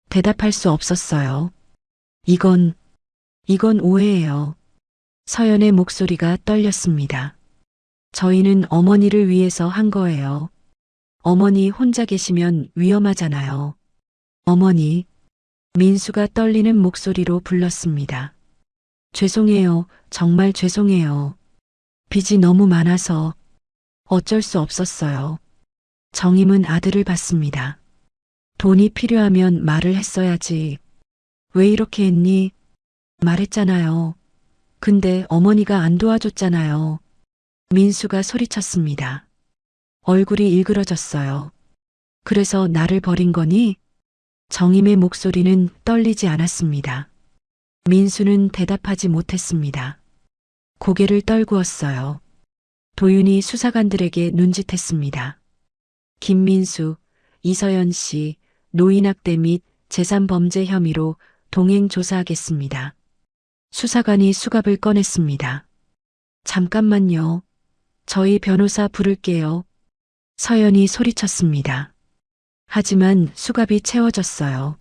대답할 수 없었어요. 이건 오해예요. 서연의 목소리가 떨렸습니다. 저희는 어머니를 위해서 한 거예요. 어머니 혼자 계시면 위험하잖아요. 어머니, 민수가 떨리는 목소리로 불렀습니다. 죄송해요. 정말 죄송해요. 빚이 너무 많아서 어쩔 수 없었어요. 정임은 아들을 봤습니다. 돈이 필요하면 말을 했어야지. 왜 이렇게 했니? 말했잖아요. 근데 어머니가 안 도와줬잖아요. 민수가 소리쳤습니다. 얼굴이 일그러졌어요. 그래서 나를 버린 거니? 정임의 목소리는 떨리지 않았습니다. 민수는 대답하지 못했습니다. 고개를 떨구었어요. 도윤이 수사관들에게 눈짓했습니다. 김민수, 이서연 씨, 노인학대 및 재산범죄 혐의로 동행 조사하겠습니다. 수사관이 수갑을 꺼냈습니다. 잠깐만요. 저희 변호사 부를게요. 서연이 소리쳤습니다. 하지만 수갑이 채워졌어요.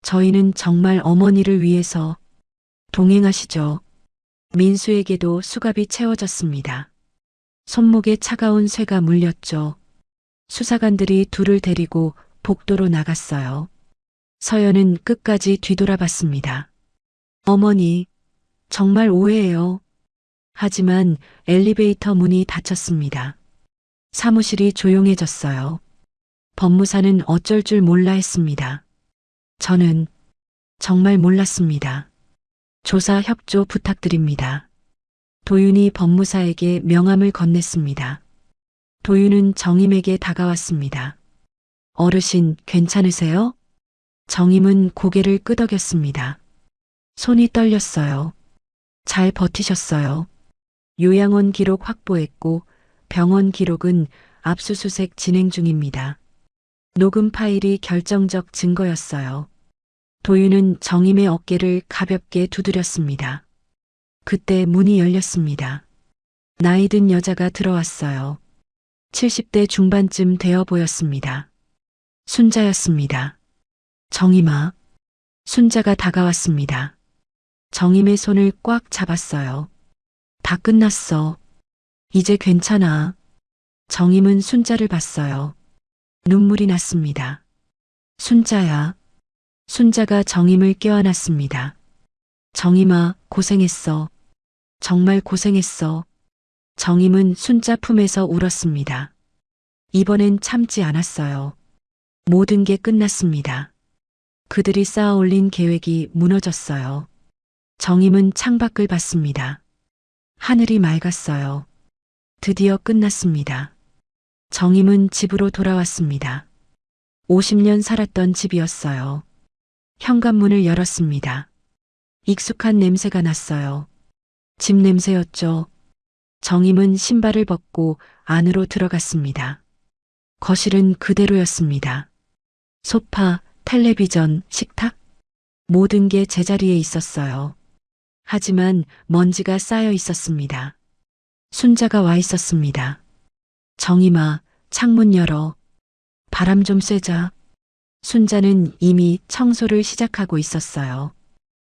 저희는 정말 어머니를 위해서 동행하시죠. 민수에게도 수갑이 채워졌습니다. 손목에 차가운 쇠가 물렸죠. 수사관들이 둘을 데리고 복도로 나갔어요. 서연은 끝까지 뒤돌아봤습니다. 어머니, 정말 오해예요. 하지만 엘리베이터 문이 닫혔습니다. 사무실이 조용해졌어요. 법무사는 어쩔 줄 몰라 했습니다. 저는 정말 몰랐습니다. 조사 협조 부탁드립니다. 도윤이 법무사에게 명함을 건넸습니다. 도윤은 정임에게 다가왔습니다. 어르신, 괜찮으세요? 정임은 고개를 끄덕였습니다. 손이 떨렸어요. 잘 버티셨어요. 요양원 기록 확보했고 병원 기록은 압수수색 진행 중입니다. 녹음 파일이 결정적 증거였어요. 도윤은 정임의 어깨를 가볍게 두드렸습니다. 그때 문이 열렸습니다. 나이든 여자가 들어왔어요. 70대 중반쯤 되어 보였습니다. 순자였습니다. 정임아. 순자가 다가왔습니다. 정임의 손을 꽉 잡았어요. 다 끝났어. 이제 괜찮아. 정임은 순자를 봤어요. 눈물이 났습니다. 순자야. 순자가 정임을 껴안았습니다. 정임아, 고생했어. 정말 고생했어. 정임은 순자 품에서 울었습니다. 이번엔 참지 않았어요. 모든 게 끝났습니다. 그들이 쌓아 올린 계획이 무너졌어요. 정임은 창밖을 봤습니다. 하늘이 맑았어요. 드디어 끝났습니다. 정임은 집으로 돌아왔습니다. 50년 살았던 집이었어요. 현관문을 열었습니다. 익숙한 냄새가 났어요. 집 냄새였죠. 정임은 신발을 벗고 안으로 들어갔습니다. 거실은 그대로였습니다. 소파, 텔레비전, 식탁, 모든 게 제자리에 있었어요. 하지만 먼지가 쌓여 있었습니다. 순자가 와 있었습니다. 정임아, 창문 열어. 바람 좀 쐬자. 순자는 이미 청소를 시작하고 있었어요.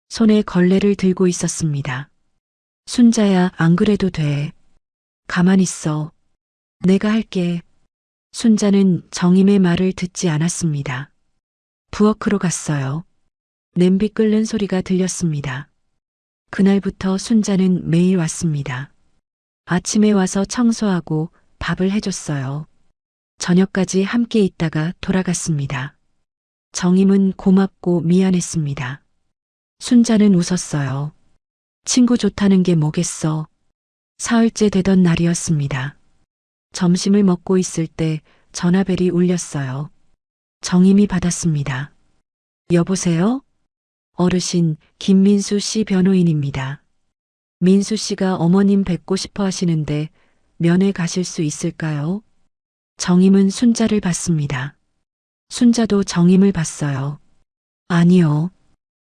손에 걸레를 들고 있었습니다. 순자야, 안 그래도 돼. 가만 있어. 내가 할게. 순자는 정임의 말을 듣지 않았습니다. 부엌으로 갔어요. 냄비 끓는 소리가 들렸습니다. 그날부터 순자는 매일 왔습니다. 아침에 와서 청소하고 밥을 해줬어요. 저녁까지 함께 있다가 돌아갔습니다. 정임은 고맙고 미안했습니다. 순자는 웃었어요. 친구 좋다는 게 뭐겠어. 사흘째 되던 날이었습니다. 점심을 먹고 있을 때 전화벨이 울렸어요. 정임이 받았습니다. 여보세요? 어르신, 김민수 씨 변호인입니다. 민수 씨가 어머님 뵙고 싶어 하시는데 면회 가실 수 있을까요? 정임은 순자를 봤습니다. 순자도 정임을 봤어요. 아니요.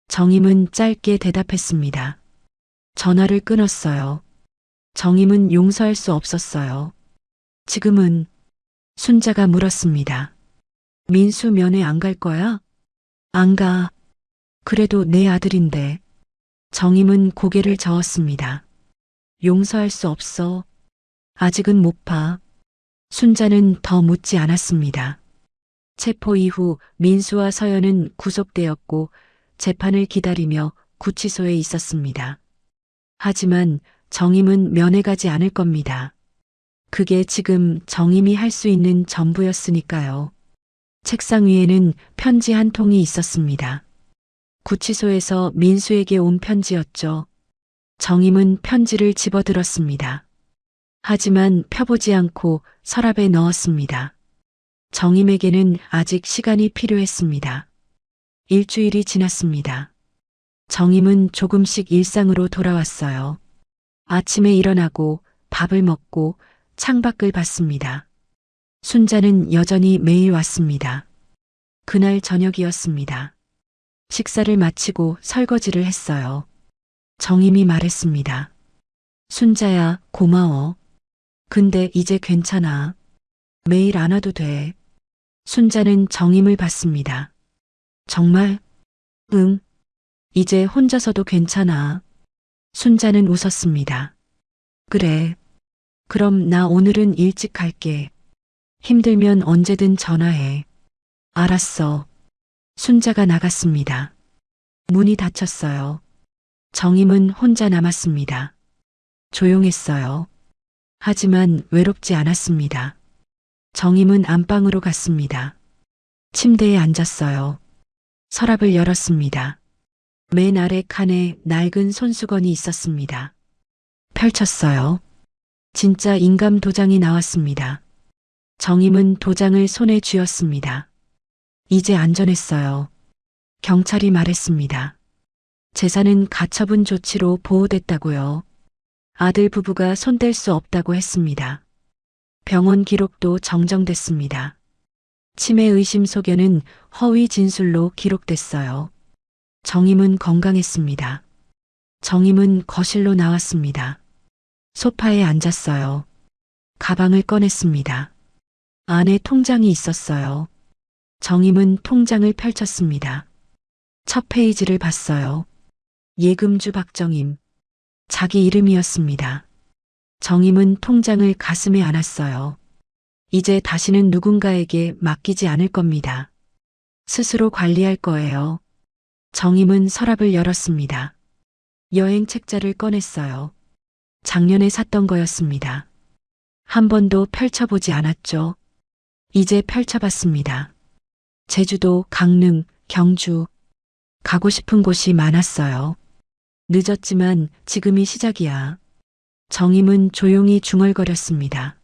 정임은 짧게 대답했습니다. 전화를 끊었어요. 정임은 용서할 수 없었어요. 지금은 순자가 물었습니다. 민수 면회 안 갈 거야? 안 가. 그래도 내 아들인데. 정임은 고개를 저었습니다. 용서할 수 없어. 아직은 못 봐. 순자는 더 묻지 않았습니다. 체포 이후 민수와 서연은 구속되었고 재판을 기다리며 구치소에 있었습니다. 하지만 정임은 면회 가지 않을 겁니다. 그게 지금 정임이 할 수 있는 전부였으니까요. 책상 위에는 편지 한 통이 있었습니다. 구치소에서 민수에게 온 편지였죠. 정임은 편지를 집어들었습니다. 하지만 펴보지 않고 서랍에 넣었습니다. 정임에게는 아직 시간이 필요했습니다. 일주일이 지났습니다. 정임은 조금씩 일상으로 돌아왔어요. 아침에 일어나고 밥을 먹고 창밖을 봤습니다. 순자는 여전히 매일 왔습니다. 그날 저녁이었습니다. 식사를 마치고 설거지를 했어요. 정임이 말했습니다. 순자야, 고마워. 근데 이제 괜찮아. 매일 안 와도 돼. 순자는 정임을 받습니다. 정말? 응. 이제 혼자서도 괜찮아. 순자는 웃었습니다. 그래. 그럼 나 오늘은 일찍 갈게. 힘들면 언제든 전화해. 알았어. 순자가 나갔습니다. 문이 닫혔어요. 정임은 혼자 남았습니다. 조용했어요. 하지만 외롭지 않았습니다. 정임은 안방으로 갔습니다. 침대에 앉았어요. 서랍을 열었습니다. 맨 아래 칸에 낡은 손수건이 있었습니다. 펼쳤어요. 진짜 인감 도장이 나왔습니다. 정임은 도장을 손에 쥐었습니다. 이제 안전했어요. 경찰이 말했습니다. 재산은 가처분 조치로 보호됐다고요. 아들 부부가 손댈 수 없다고 했습니다. 병원 기록도 정정됐습니다. 치매 의심 소견은 허위 진술로 기록됐어요. 정임은 건강했습니다. 정임은 거실로 나왔습니다. 소파에 앉았어요. 가방을 꺼냈습니다. 안에 통장이 있었어요. 정임은 통장을 펼쳤습니다. 첫 페이지를 봤어요. 예금주 박정임. 자기 이름이었습니다. 정임은 통장을 가슴에 안았어요. 이제 다시는 누군가에게 맡기지 않을 겁니다. 스스로 관리할 거예요. 정임은 서랍을 열었습니다. 여행 책자를 꺼냈어요. 작년에 샀던 거였습니다. 한 번도 펼쳐보지 않았죠. 이제 펼쳐봤습니다. 제주도, 강릉, 경주. 가고 싶은 곳이 많았어요. 늦었지만 지금이 시작이야. 정임은 조용히 중얼거렸습니다.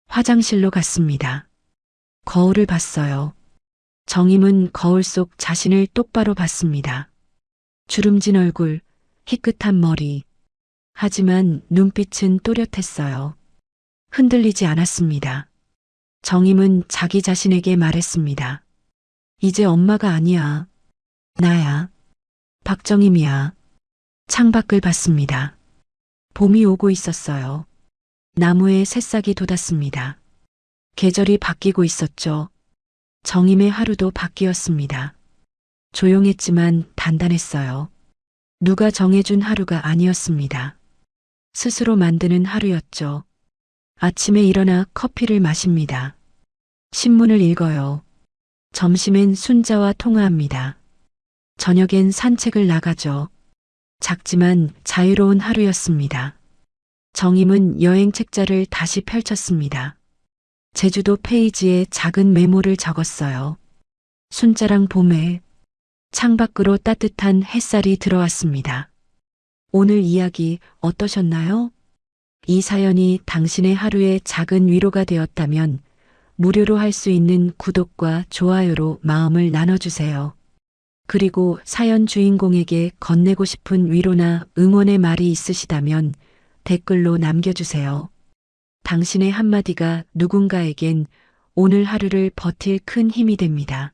화장실로 갔습니다. 거울을 봤어요. 정임은 거울 속 자신을 똑바로 봤습니다. 주름진 얼굴, 희끗한 머리. 하지만 눈빛은 또렷했어요. 흔들리지 않았습니다. 정임은 자기 자신에게 말했습니다. 이제 엄마가 아니야. 나야. 박정임이야. 창밖을 봤습니다. 봄이 오고 있었어요. 나무에 새싹이 돋았습니다. 계절이 바뀌고 있었죠. 정임의 하루도 바뀌었습니다. 조용했지만 단단했어요. 누가 정해준 하루가 아니었습니다. 스스로 만드는 하루였죠. 아침에 일어나 커피를 마십니다. 신문을 읽어요. 점심엔 순자와 통화합니다. 저녁엔 산책을 나가죠. 작지만 자유로운 하루였습니다. 정임은 여행 책자를 다시 펼쳤습니다. 제주도 페이지에 작은 메모를 적었어요. 순자랑 봄에 창밖으로 따뜻한 햇살이 들어왔습니다. 오늘 이야기 어떠셨나요? 이 사연이 당신의 하루에 작은 위로가 되었다면 무료로 할 수 있는 구독과 좋아요로 마음을 나눠주세요. 그리고 사연 주인공에게 건네고 싶은 위로나 응원의 말이 있으시다면 댓글로 남겨주세요. 당신의 한마디가 누군가에겐 오늘 하루를 버틸 큰 힘이 됩니다.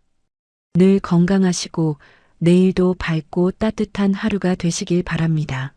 늘 건강하시고 내일도 밝고 따뜻한 하루가 되시길 바랍니다.